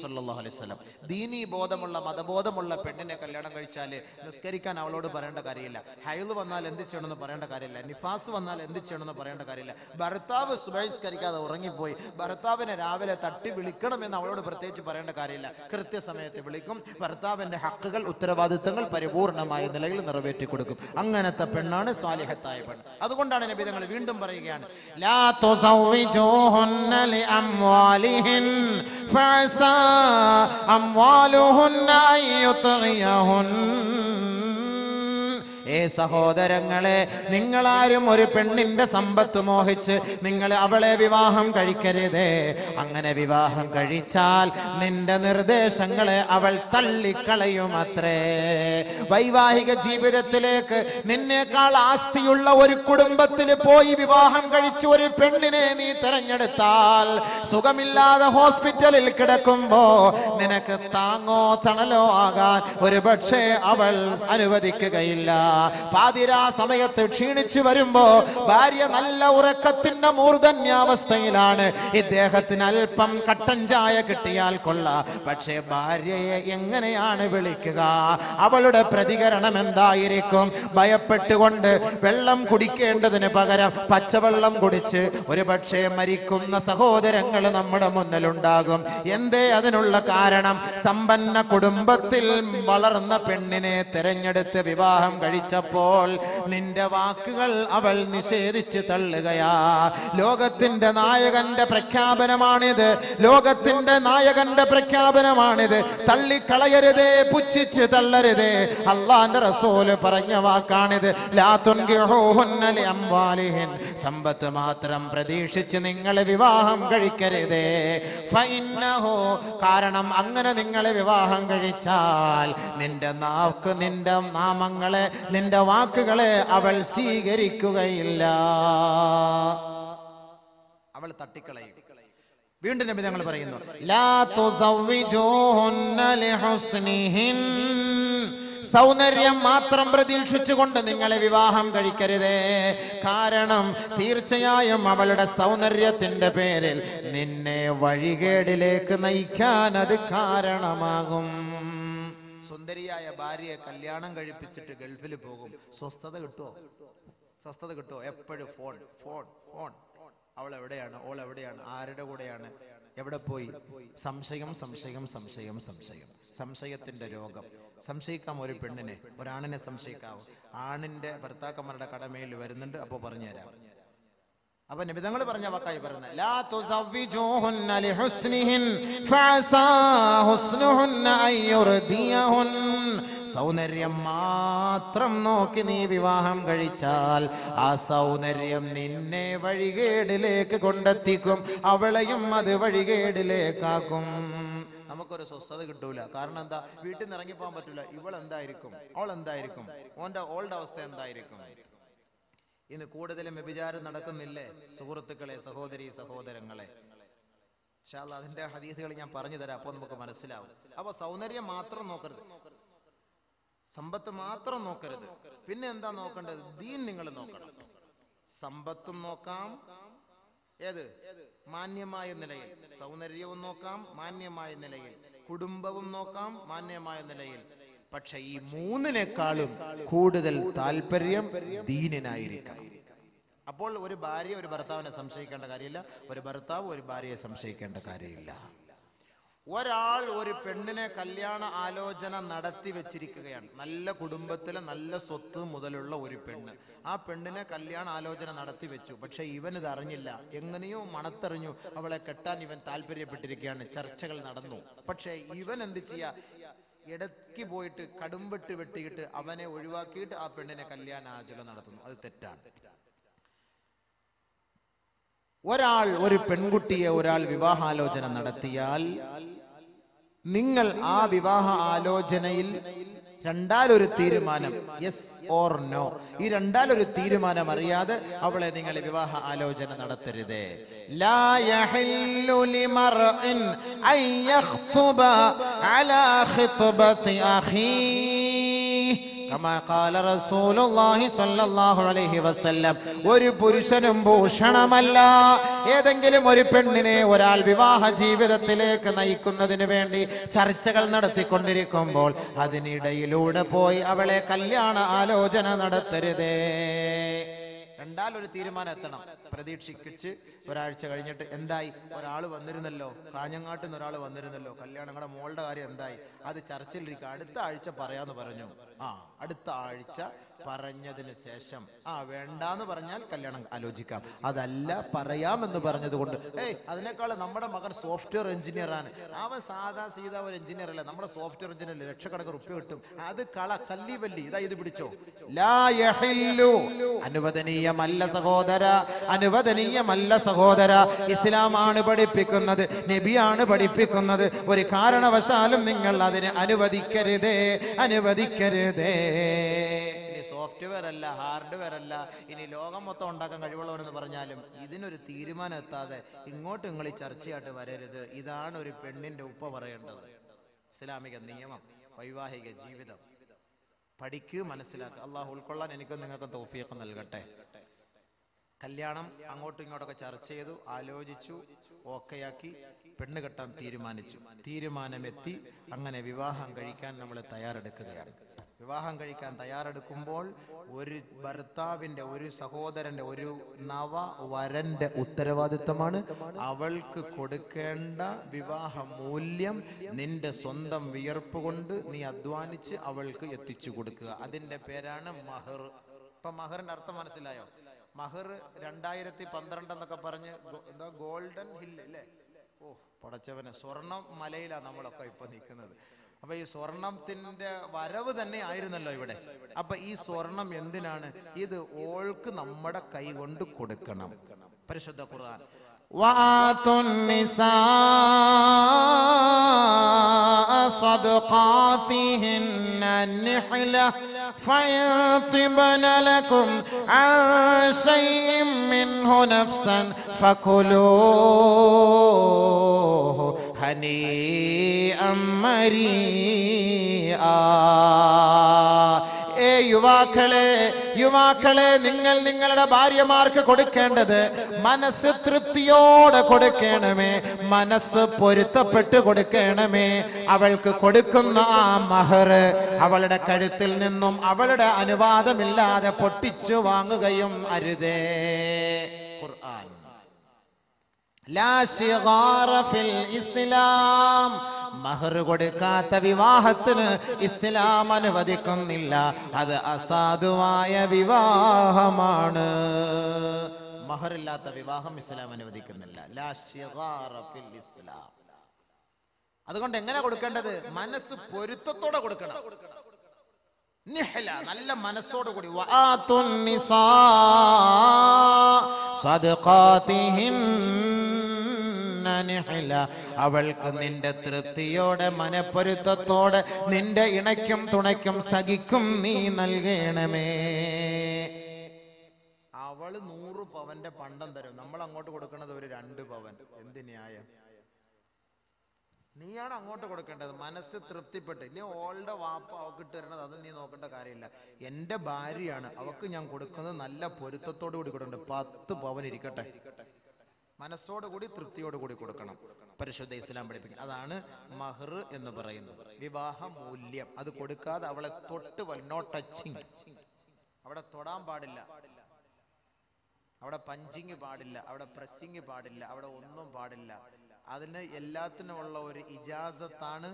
സ്വല്ലല്ലാഹു അലൈഹി വസല്ലം. ദീനീ ബോധമുള്ള മതബോധമുള്ള പെണ്ണിനെ കല്യാണം കഴിച്ചാൽ നിസ്കരിക്കാൻ അവളോട് പറയേണ്ട കാര്യമില്ല. ഹൈള് വന്നാൽ എന്ത് ചെയ്യണമെന്ന് പറയേണ്ട കാര്യമില്ല. നിഫാസ് വന്നാൽ എന്ത് ചെയ്യണമെന്ന് പറയേണ്ട കാര്യമില്ല. ഭർത്താവ് സുബഹിസ്കരിക്കാതെ ഉറങ്ങിപ്പോയി, ഭർത്താവിനെ രാവിലെ തട്ടി വിളിക്കണമെന്ന് അവളോട് പ്രത്യേകിച്ച് പറയേണ്ട കാര്യമില്ല. കൃത്യസമയത്ത് വിളിക്കും. ഭർത്താവിന്റെ ഹക്കുകൾ, ഉത്തരവാദിത്തങ്ങൾ പരിപൂർണമായ നിലയിൽ നിറവേറ്റി കൊടുക്കും. അങ്ങനത്തെ പെണ്ണാണ് സ്വാലിഹത്തായ പെണ്ണ്. അതുകൊണ്ടാണ് നബി തങ്ങൾ വീണ്ടും പറയുകയാണ്, ലാ തുസവ്വിജൂഹുന്ന ലിഅംവാലിഹിൻ ഫഅസാ അംവാലുഹുന്ന അയ്യുത്ഗിയഹുൻ. സഹോദരങ്ങളെ, നിങ്ങളാരും ഒരു പെണ്ണിന്റെ സമ്പത്ത് മോഹിച്ച് നിങ്ങൾ അവളെ വിവാഹം കഴിക്കരുതേ. അങ്ങനെ വിവാഹം കഴിച്ചാൽ നിന്റെ നിർദ്ദേശങ്ങളെ അവൾ തള്ളിക്കളയുമത്രേ. വൈവാഹിക ജീവിതത്തിലേക്ക് നിന്നേക്കാൾ ആസ്തിയുള്ള ഒരു കുടുംബത്തിൽ പോയി വിവാഹം കഴിച്ച് ഒരു പെണ്ണിനെ നീ തെരഞ്ഞെടുത്താൽ, സുഖമില്ലാതെ ഹോസ്പിറ്റലിൽ കിടക്കുമ്പോ നിനക്ക് താങ്ങോ തണലോ ആകാൻ ഒരു പക്ഷേ അവൾ അനുവദിക്കുകയില്ല. പാതിരാ സമയത്ത് ക്ഷീണിച്ചു വരുമ്പോ ഭാര്യ നല്ല ഉറക്കത്തിന്റെ മൂർധന്യാവസ്ഥയിലാണ്. ഇദ്ദേഹത്തിന് അല്പം കട്ടൻ ചായ കിട്ടിയാൽ കൊള്ളാം. പക്ഷേ ഭാര്യയെ എങ്ങനെയാണ് വിളിക്കുക? അവളുടെ പ്രതികരണം എന്തായിരിക്കും? ഭയപ്പെട്ടുകൊണ്ട് വെള്ളം കുടിക്കേണ്ടതിന് പകരം പച്ചവെള്ളം കുടിച്ച് ഒരു പക്ഷേ മരിക്കുന്ന സഹോദരങ്ങൾ നമ്മുടെ മുന്നിലുണ്ടാകും. എന്തേ അതിനുള്ള കാരണം? സമ്പന്ന കുടുംബത്തിൽ വളർന്ന പെണ്ണിനെ തിരഞ്ഞെടുത്ത് വിവാഹം കഴിച്ചപ്പോൾ നിന്റെ വാക്കുകൾ അവൾ നിഷേധിച്ച് തള്ളുകയാ. ലോകത്തിന്റെ നായകന്റെ പ്രഖ്യാപനമാണിത്. ലോകത്തിന്റെ നായകന്റെ പ്രഖ്യാപനമാണിത്. തള്ളിക്കളയരുതേ, പുച്ഛിച്ച് തള്ളരുതേ. അള്ളാന്റെ റസൂല് പറഞ്ഞ വാക്കാണിത്. ലാ തുൻകിഹൂഹുന്ന ലിഅംവാലിഹിൻ, സമ്പത്ത് മാത്രം പ്രതീക്ഷിച്ച് നിങ്ങൾ വിവാഹം കഴിക്കരുതേ. ഫഇന്നഹു, കാരണം അങ്ങനെ നിങ്ങൾ വിവാഹം കഴിച്ചാൽ നിന്റെ നാക്ക്, നിന്റെ നാമങ്ങളെ, നിന്റെ വാക്കുകളെ അവൾ സ്വീകരിക്കുകയില്ല, അവൾ തട്ടിക്കളയും. വീണ്ടും നബി തങ്ങൾ പറയുന്നു, ലാ തുസവ്വിജൂഹുന്ന ലിഹുസ്നിഹിൻ, സൗന്ദര്യം മാത്രം പ്രതീക്ഷിച്ചുകൊണ്ട് നിങ്ങളെ വിവാഹം കഴിക്കരുതേ. കാരണം തീർച്ചയായും അവളുടെ സൗന്ദര്യത്തിന്റെ പേരിൽ നിന്നെ വഴികേടിലേക്ക് നയിക്കാൻ അത് കാരണമാകും. സുന്ദരിയായ ഭാര്യയെ കല്യാണം കഴിപ്പിച്ചിട്ട് ഗൾഫിൽ പോകും. സ്വസ്ഥത കിട്ടുമോ? സ്വസ്ഥത കിട്ടുമോ? എപ്പോഴും ഫോൺ ഫോൺ ഫോൺ. അവൾ എവിടെയാണ്? ഓൾ എവിടെയാണ്? ആരുടെ കൂടെയാണ്? എവിടെ പോയി? സംശയം സംശയം സംശയം സംശയം. സംശയത്തിന്റെ രോഗം. സംശയിക്കാം ഒരു പെണ്ണിനെ, ഒരാണിനെ സംശയിക്കാവൂ. ആണിന്റെ ഭർത്താക്കന്മാരുടെ കടമയിൽ വരുന്നുണ്ട്. അപ്പോ പറഞ്ഞുതരാം. അപ്പൊ നബിതങ്ങൾ പറഞ്ഞ വാക്കായി പറയുന്നത്, ലാ തുസവ്വിജൂഹുന്ന ലിഹുസ്നിഹിൻ ഫഅസാ ഹുസ്നുഹുന്ന അയ്യുർദിയഹുൻ, സൗന്ദര്യം മാത്രം നോക്കി നീ വിവാഹം കഴിച്ചാൽ ആ സൗന്ദര്യം നിന്നെ വഴികേടിലേക്ക് കൊണ്ടെത്തിക്കും, അവളെയും അത് വഴികേടിലേക്കാക്കും. നമുക്കൊരു സ്വസ്ഥത കിട്ടൂല. കാരണം എന്താ? വീട്ടിൽ നിന്ന് ഇറങ്ങിപ്പോകാൻ പറ്റൂല. ഇവളെന്തായിരിക്കും? ഓളെന്തായിരിക്കും? ഓളുടെ അവസ്ഥ എന്തായിരിക്കും? ഇന്ന് കൂടുതലും വ്യഭിചാരം നടക്കുന്നില്ലേ സുഹൃത്തുക്കളെ, സഹോദരി സഹോദരങ്ങളെ? ഇൻഷാ അല്ലാഹ് അതിന്റെ ഹദീസുകൾ ഞാൻ പറഞ്ഞു തരാം, അപ്പോൾ നമുക്ക് മനസ്സിലാവും. അപ്പൊ സൗന്ദര്യം മാത്രം നോക്കരുത്, സമ്പത്ത് മാത്രം നോക്കരുത്. പിന്നെ എന്താ നോക്കേണ്ടത്? ദീൻ നിങ്ങൾ നോക്കണം. സമ്പത്തും നോക്കാം, ഏത് മാന്യമായ നിലയിൽ. സൗന്ദര്യവും നോക്കാം മാന്യമായ നിലയിൽ. കുടുംബവും നോക്കാം മാന്യമായ നിലയിൽ. പക്ഷെ ഈ മൂന്നിനേക്കാളും കൂടുതൽ താല്പര്യം ദീനിനായിരിക്കണം. അപ്പോൾ ഒരു ഭാര്യ ഒരു ഭർത്താവിനെ സംശയിക്കേണ്ട കാര്യമില്ല, ഒരു ഭർത്താവ് ഒരു ഭാര്യയെ സംശയിക്കേണ്ട കാര്യമില്ല. ഒരാൾ ഒരു പെണ്ണിനെ കല്യാണ ആലോചന നടത്തി വെച്ചിരിക്കുകയാണ്. നല്ല കുടുംബത്തിലെ നല്ല സ്വത്ത് മുതലുള്ള ഒരു പെണ്ണ്. ആ പെണ്ണിനെ കല്യാണ ആലോചന നടത്തി വെച്ചു. പക്ഷെ ഇവനിത് അറിഞ്ഞില്ല. എങ്ങനെയോ മണത്തെറിഞ്ഞു അവളെ കെട്ടാൻ ഇവൻ താല്പര്യപ്പെട്ടിരിക്കുകയാണ്. ചർച്ചകൾ നടന്നു. പക്ഷെ ഇവൻ എന്ത് ചെയ്യാ? ഇടയ്ക്ക് പോയിട്ട് കടുംവെട്ട് വെട്ടിയിട്ട് അവനെ ഒഴിവാക്കിയിട്ട് ആ പെണ്ണിനെ കല്യാണ ആലോചന നടത്തുന്നു. അത് തെറ്റാണ്. ഒരാൾ ഒരു പെൺകുട്ടിയെ ഒരാൾ വിവാഹാലോചന നടത്തിയാൽ നിങ്ങൾ ആ വിവാഹ ആലോചനയിൽ രണ്ടാലൊരു തീരുമാനം, യെസ് ഓർ നോ, ഈ രണ്ടാലൊരു തീരുമാനം അറിയാതെ അവളെ നിങ്ങൾ വിവാഹ ആലോചന നടത്തരുത്. ലാ യഹില്ലു ലിമർഇൻ അൻ യഖ്തുബ അലാ ഖിത്ബതി അഖീ കമാ ഖാല റസൂലുള്ളാഹി സ്വല്ലല്ലാഹു അലൈഹി വസല്ലം. ഒരു പുരുഷനും ഭൂഷണമല്ല ഏതെങ്കിലും ഒരു പെണ്ണിനെ ഒരാൾ വിവാഹ ജീവിതത്തിലേക്ക് നയിക്കുന്നതിന് വേണ്ടി ചർച്ചകൾ നടത്തിക്കൊണ്ടിരിക്കുമ്പോൾ അതിനിടയിലൂടെ പോയി അവളെ കല്യാണ ആലോചന നടത്തരുതേ. രണ്ടാലൊരു തീരുമാനം എത്തണം. പ്രതീക്ഷിച്ച് ഒരാഴ്ച കഴിഞ്ഞിട്ട് എന്തായി? ഒരാൾ വന്നിരുന്നല്ലോ, കാഞ്ഞങ്ങാട്ടിൽ നിന്ന് ഒരാൾ വന്നിരുന്നല്ലോ, കല്യാണങ്ങളുടെ മോളുടെ കാര്യം എന്തായി? അത് ചർച്ചയിലിരിക്കുക, അടുത്ത ആഴ്ച പറയാന്ന് പറഞ്ഞു. അടുത്ത ആഴ്ച പറഞ്ഞതിന് ശേഷം വേണ്ടാന്ന് പറഞ്ഞാൽ കല്യാണം ആലോചിക്കാം. അതല്ല പറയാമെന്ന് പറഞ്ഞത് കൊണ്ട് അതിനേക്കാൾ നമ്മുടെ മകൻ സോഫ്റ്റ്വെയർ എഞ്ചിനീയർ ആണ്, അവൻ സാധാ സീതാ ഒരു എഞ്ചിനീയർ അല്ല, നമ്മുടെ സോഫ്റ്റ്വെയർ എഞ്ചിനീയർ ലക്ഷക്കണക്കിന് റുപ്യ കിട്ടും, അത് കല്ലി വല്ലി, ഇതാ ഇത് പിടിച്ചോ. ലാ യഹില്ലു, അനുവദനീയമല്ല സഹോദര, അനുവദനീയമല്ല സഹോദര. ഇസ്ലാമാണ് പഠിപ്പിക്കുന്നത്, നബിയാണ് പഠിപ്പിക്കുന്നത്. ഒരു കാരണവശാലും നിങ്ങൾ അതിനെ അനുവദിക്കരുതേ, അനുവദിക്കരുതേ. സോഫ്റ്റ്വെയർ അല്ല, ഹാർഡ്വെയർ അല്ല, ഇനി ലോകം മൊത്തം ഉണ്ടാക്കാൻ കഴിവുള്ളവരെന്ന് പറഞ്ഞാലും ഇതിനൊരു തീരുമാനം എത്താതെ ഇങ്ങോട്ട് നിങ്ങൾ ഈ ചർച്ചയായിട്ട് വരരുത്. ഇതാണ് ഒരു പെണ്ണിന്റെ ഉപ്പ പറയേണ്ടത്. ഇസ്ലാമിക നിയമം, വൈവാഹിക ജീവിതം. പഠിക്ക്, മനസ്സിലാക്കുക. അള്ളാഹു ഉൾക്കൊള്ളാൻ എനിക്കും നിങ്ങൾക്കും തൗഫീഖ് നൽകട്ടെ. കല്യാണം അങ്ങോട്ടും ഇങ്ങോട്ടൊക്കെ ചർച്ച ചെയ്തു, ആലോചിച്ചു, ഓക്കെയാക്കി, പെണ്ണ് കെട്ടാൻ തീരുമാനമെത്തി. അങ്ങനെ വിവാഹം കഴിക്കാൻ നമ്മൾ തയ്യാറെടുക്കുകയാണ്. വിവാഹം കഴിക്കാൻ തയ്യാറെടുക്കുമ്പോൾ ഒരു ഭർത്താവിൻ്റെ, ഒരു സഹോദരൻ്റെ, ഒരു നവവരൻ്റെ ഉത്തരവാദിത്തമാണ് അവൾക്ക് കൊടുക്കേണ്ട വിവാഹ മൂല്യം നിന്റെ സ്വന്തം വിയർപ്പ് കൊണ്ട് നീ അധ്വാനിച്ച് അവൾക്ക് എത്തിച്ചു കൊടുക്കുക. അതിൻ്റെ പേരാണ് മഹർ. ഇപ്പം മഹറിൻ്റെ അർത്ഥം മനസ്സിലായോ? മഹർ 2012 എന്നൊക്കെ പറഞ്ഞ് എന്താ ഗോൾഡൻ ഹില്ല് അല്ലേ? ഓ പടച്ചവനെ, സ്വർണം മലയിലാണ് നമ്മളൊക്കെ ഇപ്പൊ നിൽക്കുന്നത്. അപ്പൊ ഈ സ്വർണത്തിന്റെ വരവ് തന്നെ ആയിരുന്നല്ലോ ഇവിടെ. അപ്പൊ ഈ സ്വർണം എന്തിനാണ്? ഇത് ഓൾക്ക് നമ്മുടെ കൈ കൊണ്ട് കൊടുക്കണം. പരിശുദ്ധ ഖുർആൻ وآتوا النساء صدقاتهن نحلة فإن طبن لكم عن شيء منه نفسا فكلوه هنيئا مريئا. യുവാക്കളെ നിങ്ങൾ നിങ്ങളുടെ ഭാര്യമാർക്ക് കൊടുക്കേണ്ടത് മനസ്സ് തൃപ്തിയോടെ കൊടുക്കണമേ, മനസ്സ് പൊരുത്തപ്പെട്ട് കൊടുക്കണമേ. അവൾക്ക് കൊടുക്കുന്ന ആ മഹർ അവളുടെ കഴുത്തിൽ നിന്നും അവളുടെ അനുവാദമില്ലാതെ പൊട്ടിച്ചു വാങ്ങുകയും അരുതേ. ഖുർആൻ ലാ ശിഗാറ ഫിൽ ഇസ്ലാം. മഹർ കൊടുക്കാത്ത വിവാഹത്തിന് ഇസ്ലാം അനുവദിക്കുന്നില്ല. അത് അസാധുവായ വിവാഹമാണ്. മഹറില്ലാത്ത വിവാഹം ഇസ്ലാം അനുവദിക്കുന്നില്ല. ലാ ശിഗാറ ഫിൽ ഇസ്ലാം. അതുകൊണ്ട് എങ്ങനെ കൊടുക്കേണ്ടത്? മനസ്സ് പൊരുത്തത്തോടെ കൊടുക്കണം. നിഹ്ല, നല്ല മനസ്സോട് കൂടി. വആതുൻ നിസാ സദഖാതിഹിന്ന നിഹ്ല. അവൾക്ക് നിന്റെ തൃപ്തിയോടെ, മനപ്പൊരുത്തത്തോടെ, നിന്റെ ഇണയ്ക്കും തുണയ്ക്കും സഖിക്കും നീ നൽകണമേ. അവള് 100 പവന്റെ പണ്ടം തരും, നമ്മൾ അങ്ങോട്ട് കൊടുക്കുന്നത് ഒരു 2 പവൻ. എന്ത് ന്യായം? നീയാണ് അങ്ങോട്ട് കൊടുക്കേണ്ടത്. മനസ്സ് തൃപ്തിപ്പെട്ട്. ഇനി ഓളുടെ വാപ്പ അവൾക്ക് ഇട്ടുതരണത് അത് നീ നോക്കേണ്ട കാര്യമില്ല. എൻ്റെ ഭാര്യയാണ്, അവൾക്ക് ഞാൻ കൊടുക്കുന്നത് നല്ല പൊരുത്തത്തോടു കൂടി കൊടുക്കണ്ട. 10 പവൻ ഇരിക്കട്ടെ, മനസ്സോടുകൂടി തൃപ്തിയോടുകൂടി കൊടുക്കണം. പരിശുദ്ധ ഇസ്ലാം പഠിപ്പിക്കും. അതാണ് മഹർ എന്ന് പറയുന്നത്, വിവാഹ മൂല്യം. അത് കൊടുക്കാതെ അവളെ തൊട്ട് നോ ടച്ചിങ്. അവിടെ തൊടാൻ പാടില്ല, അവിടെ പഞ്ചിങ് പാടില്ല, അവിടെ പ്രസ്സിങ് പാടില്ല, അവിടെ ഒന്നും പാടില്ല. അതിന് എല്ലാത്തിനുമുള്ള ഒരു ഇജാസത്താണ്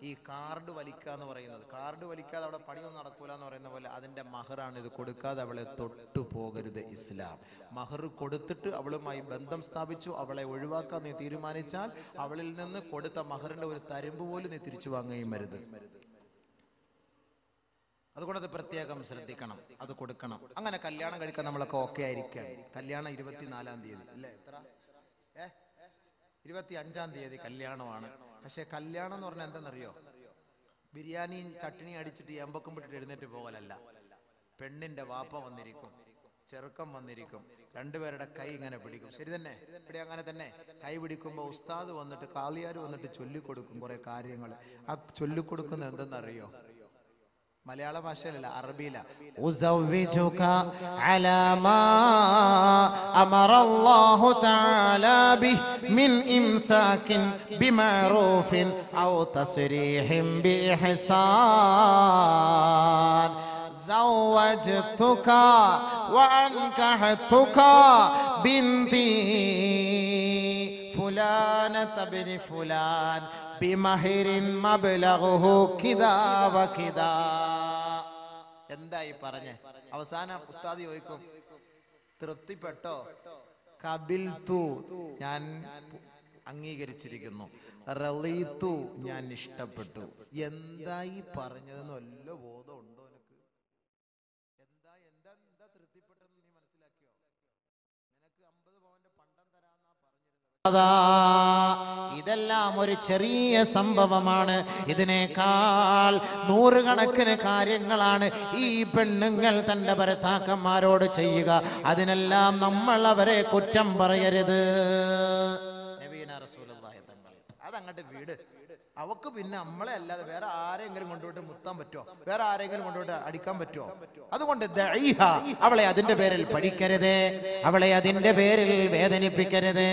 ഈ കാർഡ് വലിക്കുക എന്ന് പറയുന്നത്. കാർഡ് വലിക്കാതെ അവിടെ പണിയൊന്നും നടക്കൂല എന്ന് പറയുന്ന പോലെ അതിൻ്റെ മഹറാണ്. ഇത് കൊടുക്കാതെ അവളെ തൊട്ടു പോകരുത് ഇസ്ലാം. മഹർ കൊടുത്തിട്ട് അവളുമായി ബന്ധം സ്ഥാപിച്ചു അവളെ ഒഴിവാക്കാൻ നീ തീരുമാനിച്ചാൽ അവളിൽ നിന്ന് കൊടുത്ത മഹറിന്റെ ഒരു തരുമ്പ് പോലും നീ തിരിച്ചു വാങ്ങുകയും വരുത്. അതുകൊണ്ടത് പ്രത്യേകം ശ്രദ്ധിക്കണം, അത് കൊടുക്കണം. അങ്ങനെ കല്യാണം കഴിക്കാൻ നമ്മളൊക്കെ ഓക്കെ ആയിരിക്കുകയാണ്. കല്യാണം 24-ാം തീയതി അല്ലേ? എത്ര 25-ാം തീയതി കല്യാണമാണ്. പക്ഷെ കല്യാണം എന്ന് പറഞ്ഞാൽ എന്താണെന്നറിയോ? ബിരിയാണിയും ചട്നി അടിച്ചിട്ട് എമ്പക്കം വിട്ടിട്ട് എഴുന്നേറ്റ് പോകലല്ല. പെണ്ണിന്റെ വാപ്പ വന്നിരിക്കും, ചെറുക്കം വന്നിരിക്കും, രണ്ടുപേരുടെ കൈ ഇങ്ങനെ പിടിക്കും. ശരി തന്നെ? ഇവിടെ അങ്ങനെ തന്നെ കൈ പിടിക്കുമ്പോൾ ഉസ്താദ് വന്നിട്ട്, കാളിയാർ വന്നിട്ട് ചൊല്ലിക്കൊടുക്കും കുറെ കാര്യങ്ങൾ. ആ ചൊല്ലിക്കൊടുക്കുന്നത് എന്തെന്നറിയോ? മലയാള ഭാഷയിലല്ല, അറബിയില. ഉസവ്വിജുക അലാ മാ അമറല്ലാഹു തആല ബിഹി മിൻ ഇംസാകിൻ ബിമഅറൂഫിൻ ഔ തസ്രീഹിൻ ബിഇഹ്സാൻ സവ്വജ്തുക വഅൻകഹതുക ബിൻതി ഫുലാനത ബിനി ഫുലാൻ ബിമഹരിൻ മബ്ലഗുഹു കിദാ വകിദാ. എന്തായി പറഞ്ഞേ? അവസാനം ഉസ്താദ് ചോദിക്കും, തൃപ്തിപ്പെട്ടോ? കബിൽതു, ഞാൻ അംഗീകരിച്ചിരിക്കുന്നു. റളീതു, ഞാൻ ഇഷ്ടപ്പെട്ടു. എന്തായി പറഞ്ഞതെന്ന് വല്ല ബോധം ഉണ്ടോ നിനക്ക്? എന്താ എന്താ എന്താ തൃപ്തിപ്പെട്ടെന്ന് നീ മനസ്സിലാക്കിയോ? നിനക്ക് 50 പവന്റെ പണ്ടം തരാന്നാ പറഞ്ഞിരുന്നത്. ഇതെല്ലാം ഒരു ചെറിയ സംഭവമാണ്. ഇതിനേക്കാൾ 100 കണക്കിന് കാര്യങ്ങളാണ് ഈ പെണ്ണുങ്ങൾ തന്റെ ഭർത്താക്കന്മാരോട് ചെയ്യുക. അതിനെല്ലാം നമ്മൾ അവരെ കുറ്റം പറയരുത്. നബിയുനാ റസൂലുള്ളാഹി അതങ്ങോട്ട് വീട്. അവക്ക് പിന്നെ നമ്മളെ അല്ലാതെ വേറെ ആരെങ്കിലും കൊണ്ടുപോയിട്ട് മുത്താൻ പറ്റുമോ? വേറെ ആരെങ്കിലും കൊണ്ടുപോയിട്ട് അടിക്കാൻ പറ്റുമോ? അതുകൊണ്ട് അവളെ അതിന്റെ പേരിൽ പഠിക്കരുത്, അവളെ അതിന്റെ പേരിൽ വേദനിപ്പിക്കരുത്.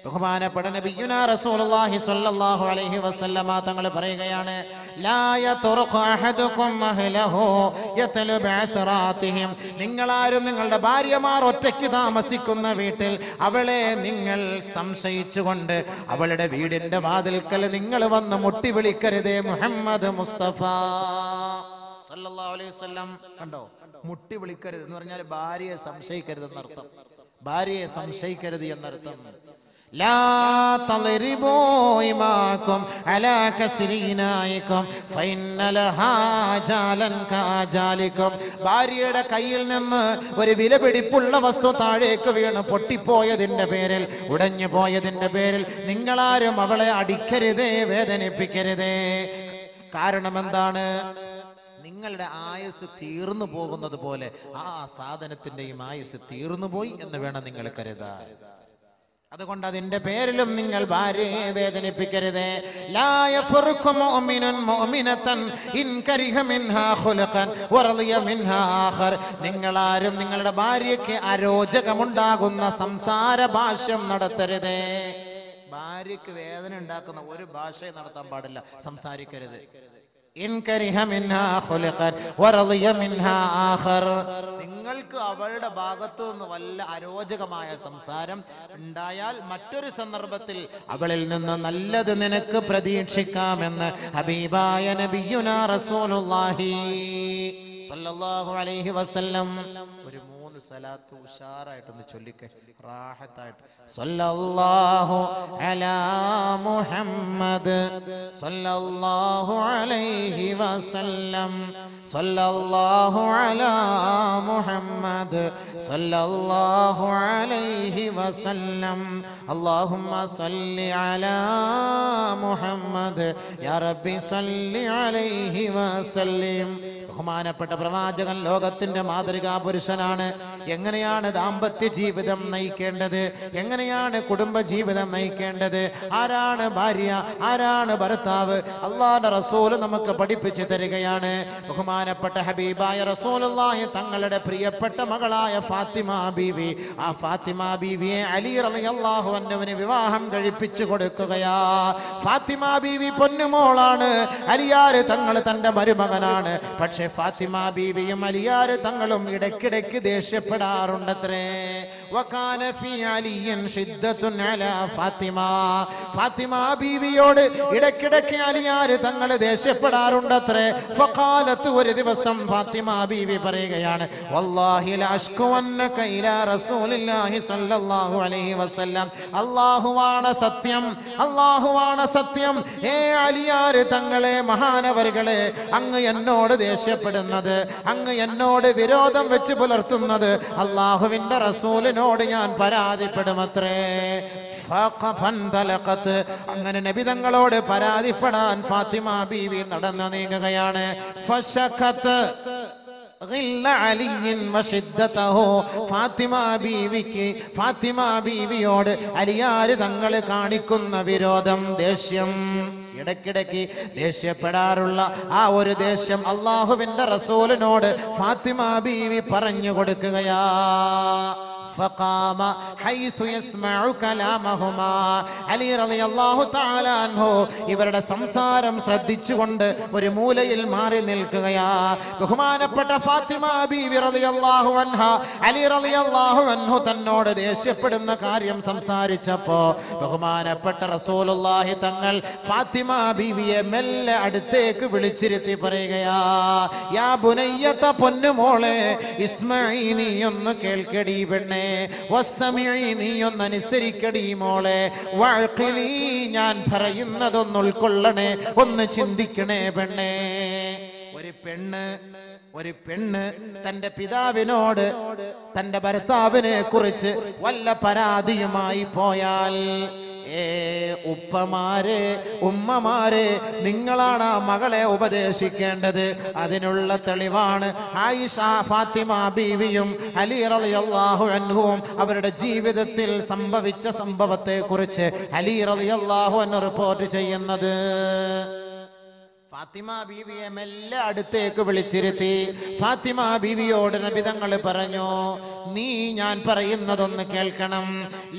ബഹുമാനപ്പെട്ട നബിയുനാ റസൂലുള്ളാഹി സ്വല്ലല്ലാഹു അലൈഹി വസല്ലമ തങ്ങൾ പറയുകയാണ്, ലാ യത്റുഖു അഹദുകും അഹ്ലഹു യത്ലു ബഅസ്റാതിഹിം. നിങ്ങളാരും നിങ്ങളുടെ ഭാര്യമാർ ഒറ്റയ്ക്ക് താമസിക്കുന്ന വീട്ടിൽ അവളെ നിങ്ങൾ സംശയിച്ചുകൊണ്ട് അവളുടെ വീടിന്റെ വാതിൽക്കൽ നിങ്ങൾ വന്ന് മുട്ടി വിളിക്കരുതേ. മുഹമ്മദ് മുസ്തഫ സല്ലല്ലാഹു അലൈഹി വസല്ലം കണ്ടോ, മുട്ടി വിളിക്കരുത് എന്ന് പറഞ്ഞാൽ ഭാര്യയെ സംശയിക്കരുത് എന്നർത്ഥം. ഭാര്യയെ സംശയിക്കരുത് എന്നർത്ഥം. ലാ തളിരിബൂ ഇമാകും അലാ കസ്രീനായികും ഫഇന്നലഹാ ജാലൻ കാജാലികും. ഭാര്യയുടെ കയ്യിൽ നിന്ന് ഒരു വിലപിടിപ്പുള്ള വസ്തു താഴേക്ക് വീണ് പൊട്ടിപ്പോയതിന്റെ പേരിൽ, ഉടഞ്ഞു പോയതിന്റെ പേരിൽ നിങ്ങളാരും അവളെ അടിക്കരുതേ, വേദനിപ്പിക്കരുതേ. കാരണം എന്താണ്? നിങ്ങളുടെ ആയുസ് തീർന്നു പോകുന്നത് പോലെ ആ സാധനത്തിന്റെയും ആയുസ് തീർന്നു പോയി എന്ന് വേണം നിങ്ങൾ കരുതാൻ. അതുകൊണ്ട് അതിന്റെ പേരിലും നിങ്ങൾ ഭാര്യയെ വേദനിപ്പിക്കരുത്. ലാ യഫറുഖു മുഅ്മിനുൻ മുഅ്മിനതൻ ഇൻ കരിഹ മിൻഹാ ഖുലഖൻ വറളിയ മിൻഹാ ആഖർ. നിങ്ങളാരും നിങ്ങളുടെ ഭാര്യയ്ക്ക് അരോചകമുണ്ടാകുന്ന സംസാര ഭാഷ്യം നടത്തരുത്. ഭാര്യയ്ക്ക് വേദന ഉണ്ടാക്കുന്ന ഒരു ഭാഷയും നടത്താൻ പാടില്ല, സംസാരിക്കരുത്. നിങ്ങൾക്ക് അവളുടെ ഭാഗത്തു നിന്ന് വല്ല അരോചകമായ സംസാരം ഉണ്ടായാൽ മറ്റൊരു സന്ദർഭത്തിൽ അവളിൽ നിന്ന് നല്ലത് നിനക്ക് പ്രതീക്ഷിക്കാമെന്ന് ഹബീബായ നബിയുനാ റസൂലുള്ളാഹി സ്വല്ലല്ലാഹു അലൈഹി വസല്ലം. ഒരു 3 സലാത്ത് ഉഷാറായിട്ടൊന്ന് ചൊല്ലിക്കെ, റാഹത്തായിട്ട്. സല്ലല്ലാഹു അലാ മുഹമ്മദ് സല്ലല്ലാഹു അലൈഹി വസല്ലം. സല്ലല്ലാഹു അലാ മുഹമ്മദ് സല്ലല്ലാഹു അലൈഹി വസല്ലം. അല്ലാഹുമ്മ സല്ലി അലാ മുഹമ്മദ് യാ റബ്ബി സല്ലി അലൈഹി വസല്ലം. ബഹുമാനപ്പെട്ട പ്രവാചകൻ ലോകത്തിന്റെ മാതൃകാ പുരുഷനാണ്. എങ്ങനെയാണ് ദാമ്പത്യ ജീവിതം നയിക്കേണ്ടത്, എങ്ങനെയാണ് കുടുംബ ജീവിതം നയിക്കേണ്ടത്, ആരാണ് ഭാര്യ, ആരാണ് ഭർത്താവ്, അല്ലാഹുവിന്റെ റസൂൽ നമുക്ക് പഠിപ്പിച്ചു തരികയാണ്. ബഹുമാനപ്പെട്ട ഹബീബായ റസൂലുള്ളാഹി തങ്ങളുടെ പ്രിയപ്പെട്ട മകളായ ഫാത്തിമ ബീവി, ആ ഫാത്തിമ ബീവിയെ അലി റളിയല്ലാഹു അൻഹുവിന് വിവാഹം കഴിപ്പിച്ചു കൊടുക്കുകയാ. ഫാത്തിമ ബീവി പൊന്നുമോളാണ്, അലിയാര് തങ്ങൾ തന്റെ മരുമകനാണ്. പക്ഷെ ഫാത്തിമ ബീവിയും അലിയാര് തങ്ങളും ഇടയ്ക്കിടയ്ക്ക് ദേഷ്യപ്പെടാറുണ്ടത്രേ. വകാന ഫീ അലിയിൻ ശിദ്ദത്തുൻ അലാ ഫാത്തിമ. ഫാത്തിമ ബീവിയോട് ഇടയ്ക്കിടയ്ക്ക് അലിയാര് തങ്ങൾ ദേഷ്യപ്പെടാറുണ്ടത്രേ. ഫഖാലത്ത്, ഒരു ദിവസം ഫാത്തിമ ബീവി പറയുകയാണ്, വല്ലാഹി ലാ അഷ്കുവന്നക ഇലാ റസൂലില്ലാഹി സ്വല്ലല്ലാഹു അലൈഹി വസല്ലം. അല്ലാഹുവാണ് സത്യം, അല്ലാഹുവാണ് സത്യം. ഏ അലിയാര് തങ്ങളെ, മഹാനവറുകളെ, അങ്ങ് എന്നോട് ദേഷ്യപ്പെടുന്നത്, അങ്ങ് എന്നോട് വിരോധം വെച്ച് പുലർത്തുന്നത് അല്ലാഹുവിന്റെ റസൂലിനോട് ഞാൻ പരാതിപ്പെടുമത്രേ. അങ്ങനെ നബി തങ്ങളോട് പരാതിപ്പെടാൻ ഫാത്തിമ ബീവി നടന്നു നീങ്ങുകയാണ്. ഫാത്തിമ ബീവിയോട് അലിയാര് തങ്ങൾ കാണിക്കുന്ന വിരോധം, ദേഷ്യം, ഇടയ്ക്കിടയ്ക്ക് ദേഷ്യപ്പെടാറുള്ള ആ ഒരു ദേഷ്യം അല്ലാഹുവിന്റെ റസൂലിനോട് ഫാത്തിമ ബീവി പറഞ്ഞു കൊടുക്കുകയാ. فقام حيث يسمع كلامهما. അലി റളിയല്ലാഹു തആല അൻഹു ഇവരുടെ സംസാരം ശ്രദ്ധിച്ചുകൊണ്ട് ഒരു മൂലയിൽ മാറി നിൽക്കുകയാ. ബഹുമാനപ്പെട്ട ഫാത്തിമ ബീവി റളിയല്ലാഹു അൻഹ അലി റളിയല്ലാഹു അൻഹു തന്നോട് ദേഷ്യപ്പെടുന്ന കാര്യം സംസാരിച്ചപ്പോ ബഹുമാനപ്പെട്ട റസൂലുള്ളാഹി തങ്ങൾ ഫാത്തിമ ബീവിയെ മെല്ലെ അടുത്തേക്ക് വിളിച്ചിരുത്തി പറയുകയാ, യാ ബുനയ്യത, പൊന്നുമോളെ, ഇസ്മഈ, നീ ഒന്ന് കേൾക്കടി പെണ്ണേ, വസ്തമിഇ, നീ ഒന്ന് അനുസരിക്കടി മോളെ, വഅഖിലി, ഞാൻ പറയുന്നതൊന്ന് ഉൾക്കൊള്ളണേ, ഒന്ന് ചിന്തിക്കണേ പെണ്ണേ. ഒരു പെണ്ണ് തന്റെ പിതാവിനോട് തന്റെ ഭർത്താവിനെ കുറിച്ച് വല്ല പരാതിയുമായി പോയാൽ, ഉപ്പമാരെ, ഉമ്മമാരെ, നിങ്ങളാണ് ആ മകളെ ഉപദേശിക്കേണ്ടത്. അതിനുള്ള തെളിവാണ് ആയിഷ ഫാത്തിമ ബീവിയും അലി റളിയല്ലാഹു അൻഹുവും അവരുടെ ജീവിതത്തിൽ സംഭവിച്ച സംഭവത്തെ കുറിച്ച് അലി റളിയല്ലാഹു അൻഹു റിപ്പോർട്ട് ചെയ്യുന്നത്. ഫാത്തിമ ബീവിയെ മെല്ലെ അടുത്തേക്ക് വിളിച്ചിരുത്തി ഫാത്തിമ ബീവിയോട് നബി തങ്ങൾ പറഞ്ഞു, നീ ഞാൻ പറയുന്നതൊന്ന് കേൾക്കണം.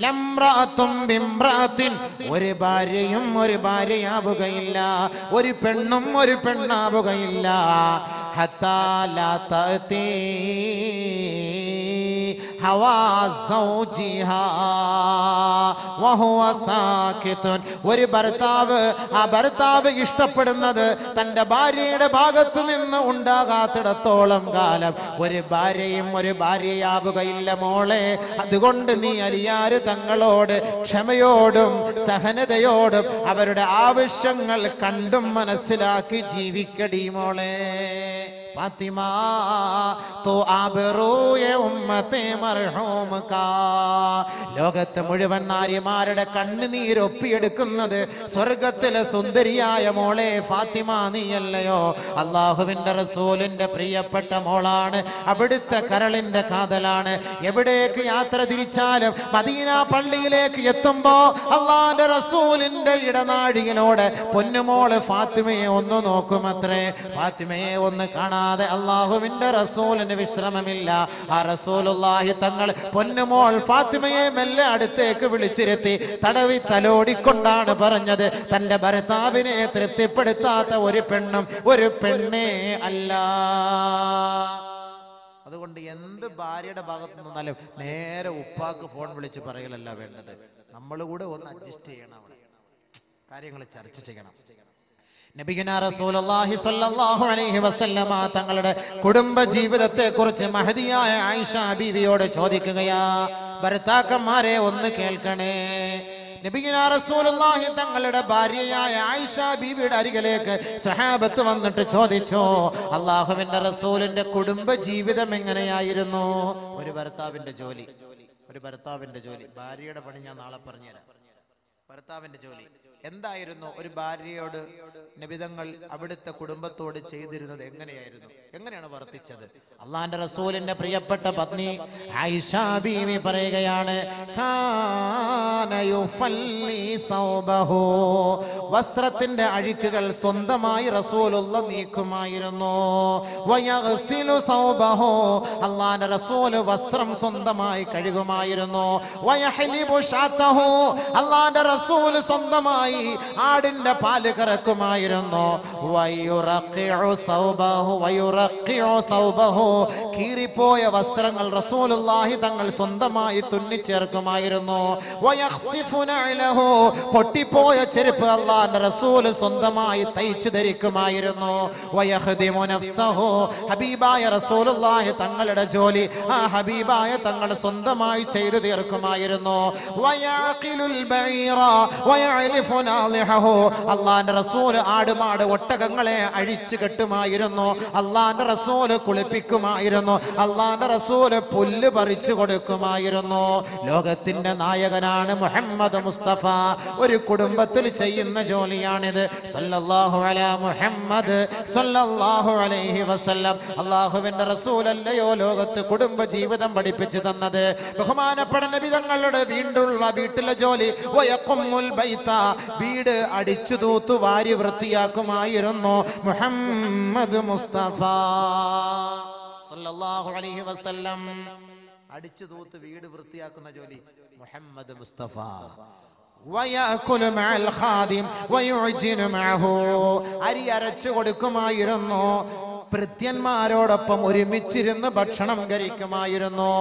ലംറഅത്തും ബിംറഅത്തിൻ, ഒരു ഭാര്യയും ഒരു ഭാര്യയാവുകയില്ല, ഒരു പെണ്ണും ഒരു പെണ്ണാവുകയില്ല. ഹത്താ ലാ തഅതി ഹവാ സൗജിഹാ വഹുവ സാകിതുൻ. ഒരു ഭർത്താവ്, ആ ഭർത്താവ് ഇഷ്ടപ്പെടുന്നത് തന്റെ ഭാര്യയുടെ ഭാഗത്ത് നിന്ന് ഉണ്ടാകാത്തിടത്തോളം കാലം ഒരു ഭാര്യയും ഒരു ഭാര്യയാവുകയില്ല മോളെ. അതുകൊണ്ട് നീ അലിയാര് തങ്ങളോട് ക്ഷമയോടും സഹനതയോടും അവരുടെ ആവശ്യങ്ങൾ കണ്ടും മനസ്സിലാക്കി ജീവിക്കടി മോളെ. ഫാത്തിമ തോ ആബറൂയെ ഉമ്മത്തെ മർഹൂം കാ. ലോകത്ത് മുഴുവൻ നാരിമാരുടെ കണ്ണുനീരൊപ്പിയെടുക്കുന്നത് സ്വർഗത്തിലെ സുന്ദരിയായ മോളെ ഫാത്തിമ നീയല്ലയോ? അള്ളാഹുവിന്റെ റസൂലിന്റെ പ്രിയപ്പെട്ട മോളാണ്, അവിടുത്തെ കരളിന്റെ കാതലാണ്. എവിടേക്ക് യാത്ര തിരിച്ചാലും മദീന പള്ളിയിലേക്ക് എത്തുമ്പോ അള്ളാഹുവിന്റെ റസൂലിന്റെ ഇടനാഴിയിലൂടെ പൊന്നുമോള് ഫാത്തിമയെ ഒന്ന് നോക്കുമത്രേ. ഫാത്തിമയെ ഒന്ന് കാണാതെ അള്ളാഹുവിന്റെ റസൂലിന് വിശ്രമമില്ല. ആ റസൂലുള്ളാഹി തങ്ങൾ പൊന്നുമോൾ ഫാത്തിമയെ മെല്ലെ അടുത്തേക്ക് വിളിച്ചിരുത്തി തടവി തലോടിക്കൊണ്ടാണ് പറഞ്ഞത്, തന്റെ ഭർത്താവിനെ തൃപ്തിപ്പെടുത്താത്ത ഒരു പെണ്ണും ഒരു പെണ്ണേ അല്ല. അതുകൊണ്ട് എന്ത് ഭാര്യയുടെ ഭാഗത്ത് നിന്നാലും നേരെ ഉപ്പാക്ക് ഫോൺ വിളിച്ച് പറയലല്ല വേണ്ടത്. നമ്മൾ കൂടെ ഒന്ന് അഡ്ജസ്റ്റ് ചെയ്യണം, കാര്യങ്ങൾ ചർച്ച ചെയ്യണം. നബിയുനാ റസൂലുള്ളാഹി സ്വല്ലല്ലാഹു അലൈഹി വസല്ലമ തങ്ങളുടെ കുടുംബ ജീവിതത്തെ കുറിച്ച് മഹദിയായ ആയിഷ ബീവിയോട് ചോദിക്കുകയാ. ഭർത്താക്കന്മാരെ ഒന്ന് കേൾക്കണേ. നബിയുനാ റസൂലുള്ളാഹി തങ്ങളുടെ ഭാര്യയായ ആയിഷ ബീവിയുടെ അരികിലേക്ക് സഹാബത്ത് വന്നിട്ട് ചോദിച്ചു, അള്ളാഹുവിന്റെ റസൂലിന്റെ കുടുംബ ജീവിതം എങ്ങനെയായിരുന്നു? ഒരു ഭർത്താവിന്റെ ജോലി, ഒരു ഭർത്താവിന്റെ ജോലി, ഭാര്യയുടെ പണി ഞാൻ നാളെ പറഞ്ഞുതരാം. ഭർത്താവിന്റെ ജോലി എന്തായിരുന്നു? ഒരു ഭാര്യയോട് നബിതങ്ങൾ അവിടുത്തെ കുടുംബത്തോട് ചെയ്തിരുന്നത് എങ്ങനെയായിരുന്നു, എങ്ങനെയാണ് വർത്തിച്ചത്? അള്ളാന്റെ റസൂലിന്റെ പ്രിയപ്പെട്ട പത്നി ആയിഷ ബീവി പറയുകയാണ്, വസ്ത്രത്തിന്റെ അഴുക്കുകൾ സ്വന്തമായി റസൂലുള്ള നീക്കുമായിരുന്നു. അള്ളാന്റെ റസൂല് വസ്ത്രം സ്വന്തമായി കഴുകുമായിരുന്നു. അള്ളാന്റെ റസൂല് സ്വന്തമായി ആടിന്റെ പാല് കറക്കുമായിരുന്നു. കീറിപ്പോയ വസ്ത്രങ്ങൾ റസൂലുള്ളാഹി തങ്ങൾ സ്വന്തമായി തുന്നിച്ചേർക്കുമായിരുന്നു. പൊട്ടിപ്പോയ ചെരുപ്പ് അല്ലാഹുവിന്റെ റസൂൽ സ്വന്തമായി തയ്ച്ചു ധരിക്കുമായിരുന്നു. ഹബീബായ റസൂലുള്ളാഹി തങ്ങളുടെ ജോലി ആ ഹബീബായ തങ്ങൾ സ്വന്തമായി ചെയ്തു തീർക്കുമായിരുന്നു. അള്ളാന്റെ റസൂൽ ആടുമാട് ഒട്ടകങ്ങളെ അഴിച്ചു കെട്ടുമായിരുന്നു. അള്ളാന്റെ റസൂല് കുളിപ്പിക്കുമായിരുന്നു. അള്ളാന്റെ റസൂല് പുല്ല് പറിച്ചു കൊടുക്കുമായിരുന്നു. ലോകത്തിന്റെ നായകനാണ് മുഹമ്മദ് മുസ്തഫ. ഒരു കുടുംബത്തിൽ ചെയ്യുന്ന ജോലിയാണിത്. സല്ലല്ലാഹു അലാ മുഹമ്മദ് സല്ലല്ലാഹു അലൈഹി വസല്ലം. അള്ളാഹുവിന്റെ റസൂലല്ലയോ ലോകത്ത് കുടുംബ ജീവിതം പഠിപ്പിച്ചു തന്നത്? ബഹുമാനപ്പെട്ട നബി തങ്ങളുടെ വീട്ടിലെ ജോലി വീട് അടിച്ചു തൂത്തു വാരി വൃത്തിയാക്കുമായിരുന്നു മുഹമ്മദ് മുസ്തഫ സല്ലല്ലാഹു അലൈഹി വസല്ലം. അടിച്ചു തൂത്ത് വീട് വൃത്തിയാക്കുന്ന ജോലി മുഹമ്മദ് മുസ്തഫ. അരി അരച്ചു കൊടുക്കുമായിരുന്നു. ഭൃത്യന്മാരോടൊപ്പം ഒരുമിച്ചിരുന്ന് ഭക്ഷണം കഴിക്കുമായിരുന്നു.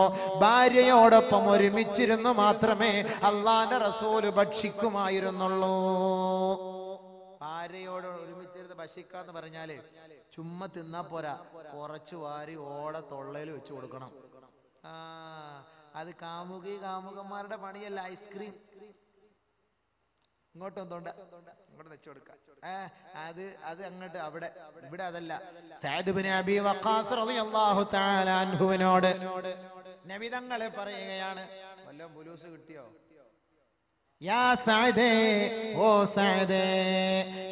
ഭാര്യയോടൊപ്പം ഒരുമിച്ചിരുന്ന് മാത്രമേ അള്ളാന്റെ റസൂല് ഭക്ഷിക്കുമായിരുന്നുള്ളൂ. ഭാര്യയോട് ഒരുമിച്ചിരുന്ന് ഭക്ഷിക്കാന്ന് പറഞ്ഞാല് ചുമ്മാ തിന്നാ പോരാ, കുറച്ചു വാരി ഓടെ തൊള്ളയിൽ വെച്ച് കൊടുക്കണം. അത് കാമുകന്മാരുടെ പണിയല്ല. ഐസ്ക്രീം ഇങ്ങോട്ട് വെച്ചു കൊടുക്കാം. അത് അങ്ങോട്ട് അവിടെ ഇവിടെ അതല്ല. സഅദ് ഇബ്നു അബീ വഖാസ് റളിയല്ലാഹു തആല അൻഹുവിനോട് നബി തങ്ങൾ പറയുകയാണ്, വല്ലതും പുലൂസ് കിട്ടിയോ? യാ സഅദേ, ഓ സഅദേ,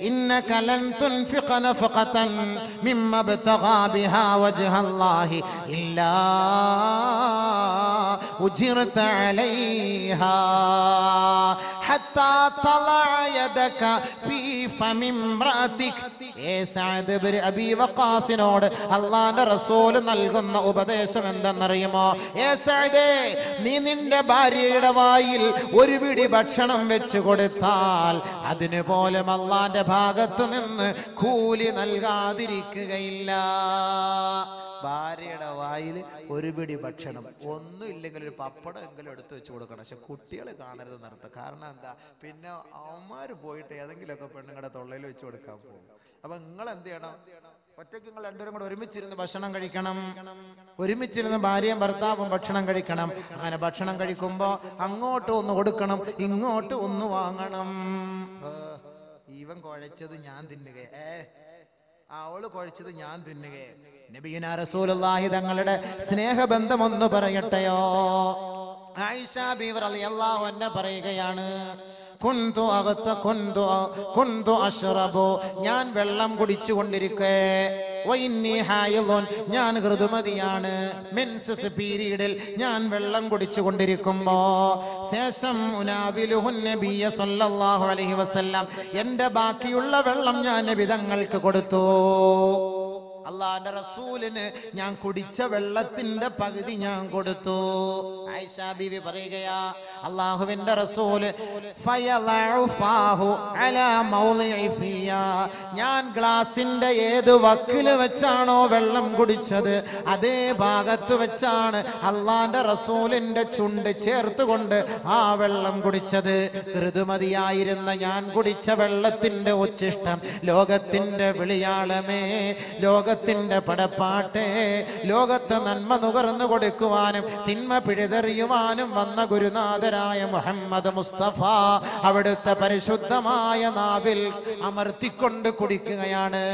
ഇന്നക ലൻ തുൻഫിഖ നഫഖതൻ മിമ്മ ബതഗാ ബിഹാ വജ്ഹല്ലാഹി ഇല്ലാ ഉജിർത അലൈഹാ ഹത്താ തളഅ യദക ഫീ ഫമിംറാതിക്. ഏ സഅദ് ഇബ്നു അബീ വഖാസിനോട് അല്ലാഹുവിന്റെ റസൂൽ നൽകുന്ന ഉപദേശം എന്തെന്നറിയുമോ? ഏ സഅദേ, നീ നിന്റെ ഭാര്യയുടെ വായിൽ ഒരു പിടി ഭക്ഷണം വെച്ചു കൊടുത്താൽ അതിനു പോലും അല്ലാഹുവിന്റെ ഭാഗത്ത് നിന്ന് കൂലി നൽകാതിരിക്കുകയില്ല. ഭാര്യയുടെ വായിൽ ഒരു പിടി ഭക്ഷണം, ഒന്നും ഇല്ലെങ്കിൽ ഒരു പപ്പടം എങ്കിലും എടുത്തു വെച്ച് കൊടുക്കണം. പക്ഷെ കുട്ടികൾ കാണരുത് നിർത്തുക. കാരണം എന്താ? പിന്നെ അവന്മാർ പോയിട്ട് ഏതെങ്കിലുമൊക്കെ പെണ്ണുങ്ങളുടെ തൊള്ളയിൽ വെച്ച് കൊടുക്കാൻ പോകും. അപ്പൊ നിങ്ങൾ എന്ത് ചെയ്യണം? ഒറ്റയ്ക്ക് നിങ്ങൾ രണ്ടുപേരും കൂടെ ഒരുമിച്ചിരുന്ന് ഭക്ഷണം കഴിക്കണം. ഒരുമിച്ചിരുന്ന് ഭാര്യയും ഭർത്താവും ഭക്ഷണം കഴിക്കണം. അങ്ങനെ ഭക്ഷണം കഴിക്കുമ്പോ അങ്ങോട്ട് ഒന്ന് കൊടുക്കണം, ഇങ്ങോട്ട് ഒന്ന് വാങ്ങണം. ഇവൻ കുഴച്ചത് ഞാൻ തിന്നുക, അവള് കുഴച്ചത് ഞാൻ തിന്നുക. നബിയുനാ റസൂലുള്ളാഹി തങ്ങളുടെ സ്നേഹബന്ധം ഒന്ന് പറയട്ടെയോ? ആയിഷ ബീവി റളിയല്ലാഹു അൻഹ പറയുകയാണ്, ഞാൻ വെള്ളം കുടിച്ചു കൊണ്ടിരിക്കേ, ഞാൻ ഋതുമതിയാണ്, മെൻസസ് പീരീഡിൽ ഞാൻ വെള്ളം കുടിച്ചു കൊണ്ടിരിക്കുമ്പോ ശേഷം എന്റെ ബാക്കിയുള്ള വെള്ളം ഞാൻ നബി തങ്ങൾക്ക് കൊടുത്തു. അല്ലാഹുവിന്റെ റസൂലിന് ഞാൻ കുടിച്ച വെള്ളത്തിന്റെ പകുതി ഞാൻ കൊടുത്തു. ആയിഷ ബീവി പറയുകയാ, അല്ലാഹുവിന്റെ റസൂല് ഞാൻ ഗ്ലാസിന്റെ ഏത് വക്കില് വെച്ചാണോ വെള്ളം കുടിച്ചത് അതേ ഭാഗത്ത് വെച്ചാണ് അല്ലാഹുവിന്റെ റസൂലിന്റെ ചുണ്ട് ചേർത്തുകൊണ്ട് ആ വെള്ളം കുടിച്ചത്. ഋതുമതിയായിരുന്ന ഞാൻ കുടിച്ച വെള്ളത്തിന്റെ ഉച്ഛിഷ്ടം ലോകത്തിന്റെ വിളിയാളമേ, ലോകത്തിന്റെ പടപ്പാട്ടെ, ലോകത്ത് നന്മ നുകർന്നു കൊടുക്കുവാനും തിന്മ പിഴുതെറിയുവാനും വന്ന ഗുരുനാഥരായ മുഹമ്മദ് മുസ്തഫ അവിടുത്തെ പരിശുദ്ധമായ നാവിൽ അമർത്തിക്കൊണ്ട് കുടിക്കുകയാണ്.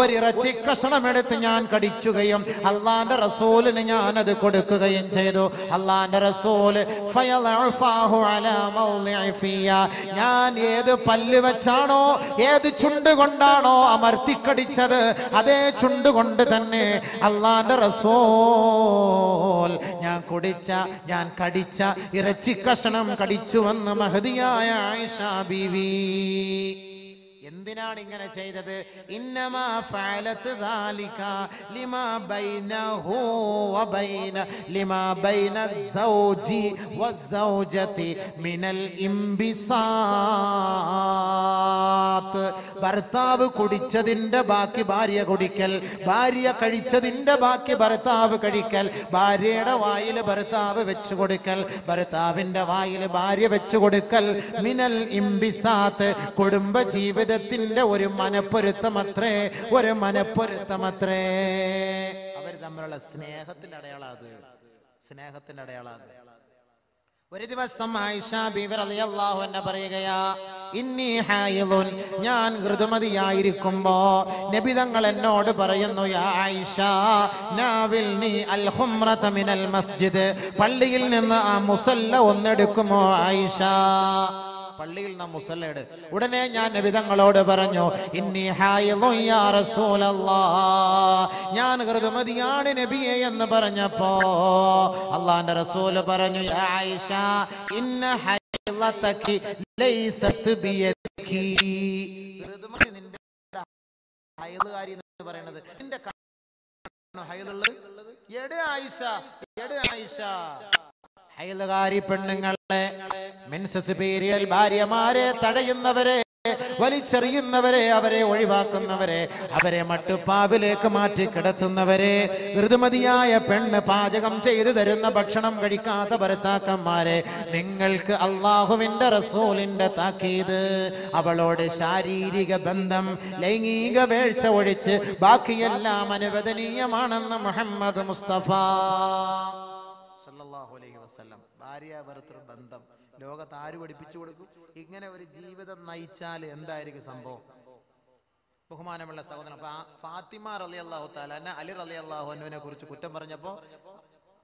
ഒരിറച്ചി കഷണമെടുത്ത് ഞാൻ കടിക്കുകയും അള്ളാന്റെ റസൂലിന് ഞാൻ അത് കൊടുക്കുകയും ചെയ്തു. അള്ളാന്റെ റസൂല് ഞാൻ ഏത് പല്ല് വെച്ചാണോ ഏത് ചുണ്ട് കൊണ്ടാണോ അമർത്തിക്കടിച്ചത് അതേ ചുണ്ട് കൊണ്ട് തന്നെ അല്ലാഹുവിന്റെ റസൂൽ ഞാൻ കടിച്ച ഇറച്ചി കഷണം കടിച്ചുവെന്ന് മഹദിയായ ആയിഷ ബീവി. എന്തിനാണ് ഇങ്ങനെ ചെയ്തത്? ഇന്നമാ ഫഅലത് ദാലിക ലിമാ ബൈനഹു വബൈന ലിമാ ബൈന സൗജി വസൗജതി മിനൽ ഇംബിസാത്ത്. ഭർത്താവ് കുടിച്ചതിന്റെ ബാക്കി ഭാര്യ കുടിക്കൽ, ഭാര്യ കഴിച്ചതിന്റെ ബാക്കി ഭർത്താവ് കഴിക്കൽ, ഭാര്യയുടെ വായിൽ ഭർത്താവ് വെച്ചു കൊടുക്കൽ, ഭർത്താവിന്റെ വായിൽ ഭാര്യ വെച്ചു കൊടുക്കൽ. മിനൽ ഇംബിസാത്ത്, കുടുംബ ജീവിതത്തിന്റെ ഒരു മനപ്പൊരുത്തമത്രേ, ഒരു മനപ്പൊരുത്തമത്രേ. അവർ തമ്മിലുള്ള സ്നേഹത്തിന്റെ അടയാളാത്, സ്നേഹത്തിന്റെ അടയാളാത്. ഒരു ദിവസം ആയിഷ ബീവി റളിയല്ലാഹു അൻഹ പറയുകയാ, ഇന്നി ഹായിദുൻ, ഞാൻ ഋതുമതിയായിരിക്കുമ്പോ നബി തങ്ങൾ എന്നോട് പറയുന്നു, യാ ആയിഷ നാവിൽനി അൽ ഖുംറത മിനൽ മസ്ജിദ്, പള്ളിയിൽ നിന്ന് ആ മുസല്ല ഒന്നെടുക്കുമോ ആയിഷ? പള്ളിയിൽ നാം മുസല്ലയുടെ ഉടനെ ഞാൻ നബി തങ്ങളോട് പറഞ്ഞു, ഇന്നി ഹായിദുൻ യാ റസൂലല്ലാഹ്, ഞാൻ ഋതുമതിയാണ് നബിയെ എന്ന് പറഞ്ഞപ്പോ അല്ലാഹുവിന്റെ റസൂൽ പറഞ്ഞു, യാ ആയിഷ ഇന്ന ഹൈളതകി ലൈസത് ബിയദികി. ഋതുമതി നിന്റെ ഹൈളുകാരി എന്ന് പറയുന്നത് നിന്റെ ഹൈളുള്ളത്. എടേ ആയിഷ, എടേ ആയിഷ, ഹൈളുകാരി പെണ്ണുങ്ങളെ, മെൻസസ് പീരിയൽ ഭാര്യമാരെ തടയുന്നവരെ, വലിച്ചെറിയുന്നവരെ, അവരെ ഒഴിവാക്കുന്നവരെ, അവരെ മട്ടുപ്പാവിലേക്ക് മാറ്റി കിടത്തുന്നവരെ, ഋതുമതിയായ പെണ്ണ് പാചകം ചെയ്തു തരുന്ന ഭക്ഷണം കഴിക്കാത്ത ഭർത്താക്കന്മാരെ, നിങ്ങൾക്ക് അള്ളാഹുവിന്റെ റസൂലിന്റെ താക്കീത്, അവളോട് ശാരീരിക ബന്ധം, ലൈംഗിക വീഴ്ച ഒഴിച്ച് ബാക്കിയെല്ലാം അനുവദനീയമാണെന്ന് മുഹമ്മദ് മുസ്തഫ സല്ലല്ലാഹു അലൈഹി വസല്ലം. ഭാര്യ ഭർത്തൃ ബന്ധം ലോകത്ത് ആര് പഠിപ്പിച്ചു കൊടുക്കും? ഇങ്ങനെ ഒരു ജീവിതം നയിച്ചാൽ എന്തായിരിക്കും സംഭവം? ബഹുമാനമുള്ള സഹോദരൻ, ഫാത്തിമ റളിയല്ലാഹു തആല അലി റളിയല്ലാഹു അൻഹുവിനെ കുറിച്ച് കുറ്റം പറഞ്ഞപ്പോൾ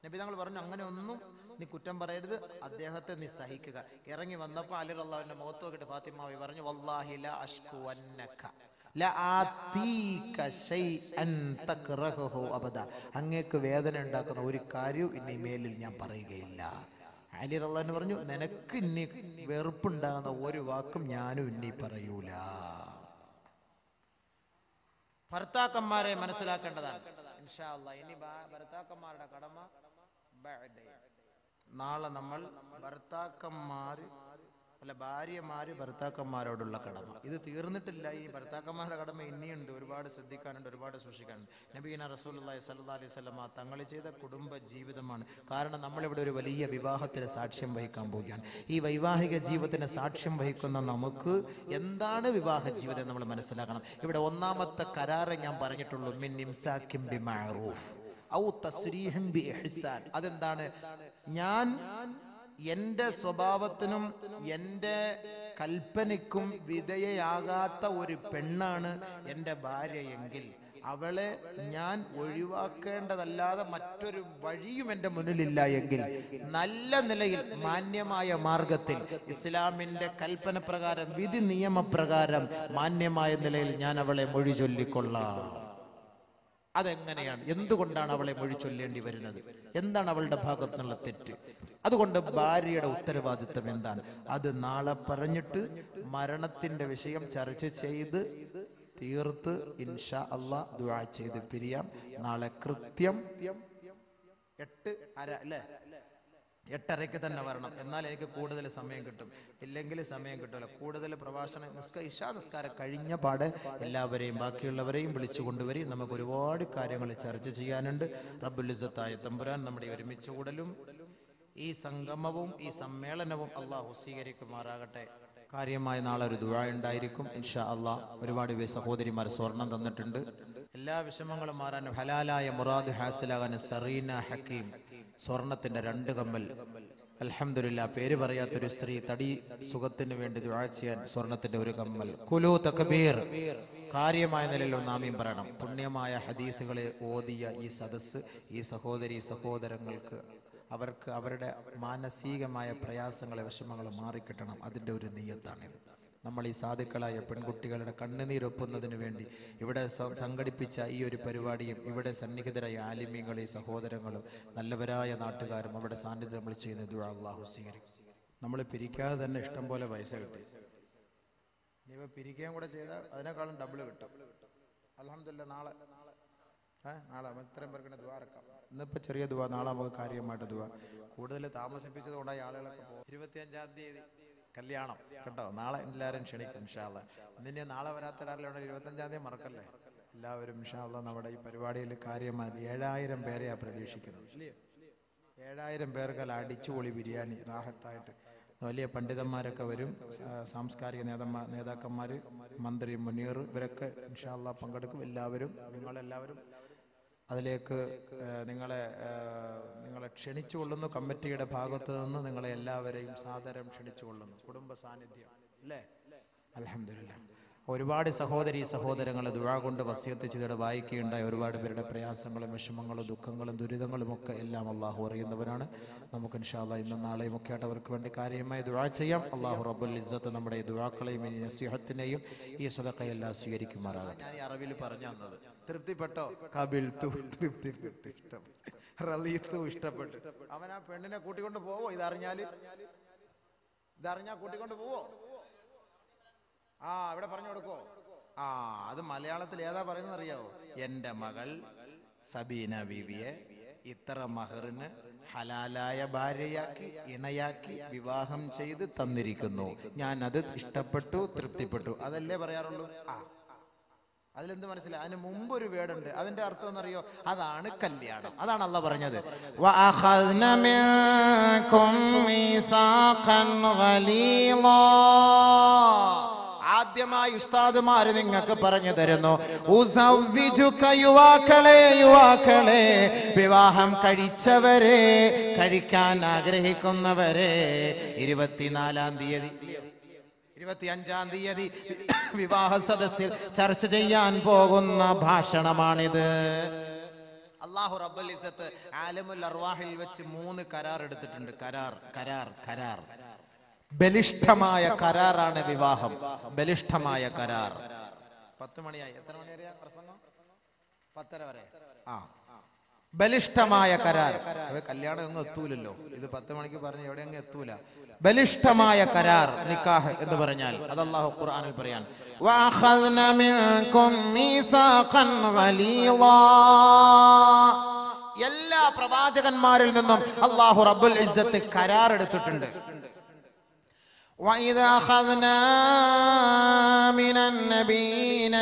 നബി തങ്ങൾ പറഞ്ഞു, അങ്ങനെ ഒന്നും നീ കുറ്റം പറയരുത്, അദ്ദേഹത്തെ നീ സഹിക്കുക. ഇറങ്ങി വന്നപ്പോൾ അലി റളിയല്ലാഹുവിന്റെ മുഖത്ത് നോക്കിയിട്ട് ഫാത്തിമ പറഞ്ഞു, വല്ലാഹി ലാ അഷ്കു അന്നക ലആതീക ശൈഅൻ തക്റഹു അബദ, അങ്ങേക്ക് വേദന ഉണ്ടാക്കുന്ന ഒരു കാര്യവും ഇനി മേലിൽ ഞാൻ പറയുകയില്ല. അലി റളിയല്ലാഹു പറഞ്ഞു, നിനക്ക് ഇനി വെറുപ്പുണ്ടാകുന്ന ഒരു വാക്കും ഞാനും ഇനി പറയൂല. ഭർത്താക്കന്മാരെ മനസ്സിലാക്കേണ്ടതാണ്. ഇൻഷാ അല്ലാഹ് ഇനി ഭർത്താക്കന്മാരുടെ കടമ നാളെ നമ്മൾ ഭാര്യമാര് ഭർത്താക്കന്മാരോടുള്ള കടമ ഇത് തീർന്നിട്ടില്ല. ഈ ഭർത്താക്കന്മാരുടെ കടമ ഇനിയുണ്ട്, ഒരുപാട് ശ്രദ്ധിക്കാനുണ്ട്, ഒരുപാട് സൂക്ഷിക്കാനുണ്ട്. നബിയിന റസൂലുള്ളാഹി സ്വല്ലല്ലാഹി അലൈഹി വസല്ലം തങ്ങൾ ചെയ്ത കുടുംബ ജീവിതമാണ്. കാരണം നമ്മളിവിടെ ഒരു വലിയ വിവാഹത്തിന് സാക്ഷ്യം വഹിക്കാൻ പോവുകയാണ്. ഈ വൈവാഹിക ജീവിതത്തിന് സാക്ഷ്യം വഹിക്കുന്ന നമുക്ക് എന്താണ് വിവാഹ ജീവിതം നമ്മൾ മനസ്സിലാക്കണം. ഇവിടെ ഒന്നാമത്തെ കരാറ് ഞാൻ പറഞ്ഞിട്ടുള്ളൂ, മിൻ ഇംസാകിൻ ബിമഅറൂഫ് ഔ തസ്രീഹൻ ബിഇഹ്സാൻ. അതെന്താണ്? ഞാൻ എൻ്റെ സ്വഭാവത്തിനും എൻ്റെ കൽപ്പനയ്ക്കും വിധേയയാകാത്ത ഒരു പെണ്ണാണ് എൻ്റെ ഭാര്യയെങ്കിൽ അവളെ ഞാൻ ഒഴിവാക്കേണ്ടതല്ലാതെ മറ്റൊരു വഴിയും എൻ്റെ മുന്നിലില്ല എങ്കിൽ നല്ല നിലയിൽ മാന്യമായ മാർഗത്തിൽ ഇസ്ലാമിൻ്റെ കൽപ്പന പ്രകാരം വിധി നിയമപ്രകാരം മാന്യമായ നിലയിൽ ഞാൻ അവളെ മൊഴി ചൊല്ലിക്കൊള്ളാം. അതെങ്ങനെയാണ്? എന്തുകൊണ്ടാണ് അവളെ മൊഴി ചൊല്ലേണ്ടി വരുന്നത്? എന്താണ് അവളുടെ ഭാഗത്തു നിന്നുള്ള തെറ്റ്? അതുകൊണ്ട് ഭാര്യയുടെ ഉത്തരവാദിത്വം എന്താണ്? അത് നാളെ പറഞ്ഞിട്ട് മരണത്തിന്റെ വിഷയം ചർച്ച ചെയ്ത് തീർത്ത് ഇൻഷാ അല്ലാഹ് ദുആ ചെയ്ത് പിരിയാം. നാളെ കൃത്യം 8:30 അല്ലേ? 8:30 തന്നെ വരണം. എന്നാൽ എനിക്ക് കൂടുതൽ സമയം കിട്ടും, ഇല്ലെങ്കിൽ സമയം കിട്ടില്ല. കൂടുതൽ പ്രഭാഷണം ഇശാ നിസ്കാരം കഴിഞ്ഞ പാടെ എല്ലാവരെയും ബാക്കിയുള്ളവരെയും വിളിച്ചു കൊണ്ടുവരും. നമുക്ക് ഒരുപാട് കാര്യങ്ങൾ ചർച്ച ചെയ്യാനുണ്ട്. റബ്ബുൽ ഇസ്സത്തായ തമ്പുരാൻ നമ്മുടെ ഒരുമിച്ച് കൂടലും ഈ സംഗമവും ഈ സമ്മേളനവും അള്ളാഹു സ്വീകരിക്കുമാറാകട്ടെ. കാര്യമായി നാളെ ഒരു ദുആ ഉണ്ടായിരിക്കും ഇൻഷാ അല്ലാഹ്. ഒരുപാട് സഹോദരിമാർ സ്വർണം തന്നിട്ടുണ്ട്. എല്ലാ വിഷമങ്ങളും മാറാനും ഹലാലായ മുറാദ് ഹാസിലാകാൻ സറീന ഹക്കീം സ്വർണത്തിന്റെ 2 കമ്മൽ. അൽഹംദുലില്ലാ, പേര് പറയാത്തൊരു സ്ത്രീ തടി സുഖത്തിന് വേണ്ടി ദുആ ചെയ്യാൻ സ്വർണത്തിന്റെ 1 കമ്മൽ. കുലു തക്ബീർ. കാര്യമായ നിലയിൽ നാമീം പറയണം. പുണ്യമായ ഹദീസുകളെ ഓതിയ ഈ സദസ്സ് ഈ സഹോദരി സഹോദരങ്ങൾക്ക് അവർക്ക് അവരുടെ മാനസികമായ പ്രയാസങ്ങളെ വിഷമങ്ങൾ മാറിക്കിട്ടണം. അതിൻ്റെ ഒരു നിയ്യത്താണിത്. നമ്മൾ ഈ സാധുക്കളായ പെൺകുട്ടികളുടെ കണ്ണുനീരൊപ്പുന്നതിന് വേണ്ടി ഇവിടെ സംഘടിപ്പിച്ച ഈ ഒരു പരിപാടിയും ഇവിടെ സന്നിഹിതരായ ആലിമീങ്ങളും ഈ സഹോദരങ്ങളും നല്ലവരായ നാട്ടുകാരും അവരുടെ സാന്നിധ്യം നമ്മൾ ചെയ്യുന്ന ദുആ അല്ലാഹു സ്വീകരിക്കും. നമ്മൾ പിരിക്കാതെ തന്നെ ഇഷ്ടം പോലെ പൈസ കിട്ടി. ഇനിയിപ്പോൾ പിരിക്കുകയും കൂടെ ചെയ്താൽ അതിനേക്കാളും ഡബിൾ കിട്ടും. അൽഹംദുലില്ലാ, നാളെ ഇത്രയും പേർക്ക് ദുആ ഇറക്കാം. ഇന്നിപ്പോൾ ചെറിയ ദുആ, നാളെ നമുക്ക് കാര്യമായിട്ട് ദുആ. കൂടുതൽ താമസിപ്പിച്ചത് കൊണ്ടായി ആളുകളൊക്കെ പോകും. 25-ാം തീയതി കല്യാണം കേട്ടോ. നാളെ എല്ലാവരും ക്ഷണിക്കും ഇൻഷാ അല്ലാഹ്. ഇതിൻ്റെ നാളെ വരാത്തൊരാളുടെ 25-ാം തീയതി മറക്കല്ലേ. എല്ലാവരും ഇൻഷാ അല്ലാഹ് നമ്മുടെ ഈ പരിപാടിയിൽ കാര്യമായി 7000 പേരെയാണ് പ്രതീക്ഷിക്കുന്നത്. 7000 പേർക്ക് അടിച്ചുപൊളി ബിരിയാണി റാഹത്തായിട്ട്. വലിയ പണ്ഡിതന്മാരൊക്കെ വരും, സാംസ്കാരിക നേതാക്കന്മാർ, മന്ത്രി മുനീർ, ഇവരൊക്കെ ഇൻഷാ അല്ലാഹ് പങ്കെടുക്കും. എല്ലാവരും നിങ്ങളെല്ലാവരും അതിലേക്ക് നിങ്ങളെ ക്ഷണിച്ചുകൊള്ളുന്നു. കമ്മിറ്റിയുടെ ഭാഗത്ത് നിന്ന് നിങ്ങളെ എല്ലാവരെയും സാദരം ക്ഷണിച്ചുകൊള്ളുന്നു. കുടുംബ സാന്നിധ്യം അല്ലേ? അൽഹംദുലില്ലാ. ഒരുപാട് സഹോദരങ്ങളെ ദുആ കൊണ്ട് വസിയത്ത് ചെയ്തിട്ട് വായിക്കുകയുണ്ടായി. ഒരുപാട് പേരുടെ പ്രയാസങ്ങളും വിഷമങ്ങളും ദുഃഖങ്ങളും ദുരിതങ്ങളും ഒക്കെ എല്ലാം അള്ളാഹു അറിയുന്നവരാണ്. നമുക്ക് ഇൻഷാ അല്ലാഹ് ഇന്നും നാളെയും ഒക്കെ ആയിട്ട് അവർക്ക് വേണ്ടി കാര്യമായി ദുആ ചെയ്യാം. അള്ളാഹു റബ്ബുൽ ഇസ്സത്ത് നമ്മുടെ ഈ ദുആക്കളെയും ഈ നസീഹത്തിനെയും ഈ സദഖയെല്ലാം സ്വീകരിക്കുമാറാകട്ടെ. ഞാൻ ഈ അറിവിൽ പറഞ്ഞു തന്നത് തൃപ്തിപ്പെട്ടോ? കബിൽതു, തൃപ്തിപ്പെട്ടു, ഇഷ്ടപ്പെട്ടു, ഇഷ്ടപ്പെട്ടു. അവൻ ആ പെണ്ണിനെ കൂട്ടിക്കൊണ്ട് പോവോ? ഇതറിഞ്ഞാൽ കൂട്ടിക്കൊണ്ട് പോവോ? ഇവിടെ പറഞ്ഞു കൊടുക്കോ? അത് മലയാളത്തിൽ ഏതാ പറയുന്നത് അറിയാവോ? എൻ്റെ മകൾ സബീന ബീവിയെ ഇത്ര മഹറിന് ഹലാലായ ഭാര്യയാക്കി ഇണയാക്കി വിവാഹം ചെയ്ത് തന്നിരിക്കുന്നു. ഞാൻ അത് ഇഷ്ടപ്പെട്ടു, തൃപ്തിപ്പെട്ടു. അതല്ലേ പറയാറുള്ളൂ. അതിലെന്ത് മനസ്സിലായി? അതിന് മുമ്പ് ഒരു വേടുണ്ട്. അതിന്റെ അർത്ഥം എന്നറിയോ? അതാണ് കല്യാണം. അതാണ് അള്ളാഹ് പറഞ്ഞത്. ആദ്യമായി ഉസ്താദുമാര് നിങ്ങൾക്ക് പറഞ്ഞു തരുന്നു, യുവാക്കളെ, വിവാഹം കഴിച്ചവരെ, കഴിക്കാൻ ആഗ്രഹിക്കുന്നവരെ, 24-ാം തീയതി 25-ാം തീയതി വിവാഹ സദസ്സിൽ ചർച്ച ചെയ്യാൻ പോകുന്ന ഭാഷണമാണിത്. അല്ലാഹു റബ്ബുൽ ഇസ്സത്ത് ആലമുൽ അർവാഹിൽ വെച്ച് 3 കരാർ എടുത്തിട്ടുണ്ട്. കരാർ ബലിഷ്ഠമായ കരാറാണ് വിവാഹം. ബലിഷ്ഠമായ കരാർ. 10 മണിയായി. എത്ര മണി വരെയാ പ്രസംഗം? 10:30 വരെ. ബലിഷ്ഠമായ കരാർ. കല്യാണം ഒന്നും എത്തൂലല്ലോ. ഇത് 10 മണിക്ക് പറഞ്ഞ് എവിടെ അങ്ങ് എത്തൂല. ബലിഷ്ഠമായ കരാർ നിക്കാഹ് എന്ന് പറഞ്ഞാൽ അത് അല്ലാഹു ഖുർആനിൽ പറയാൻ വഅഖദ്ന മിൻകും മീസാഖൻ ഗലീളാ. എല്ലാ പ്രവാചകന്മാരിൽ നിന്നും അല്ലാഹു റബ്ബുൽ ഇസ്സത്ത് കരാർ എടുത്തിട്ടുണ്ട്. وَإِذَا أَخَذْنَا مِنَ النَّبِيِّينَ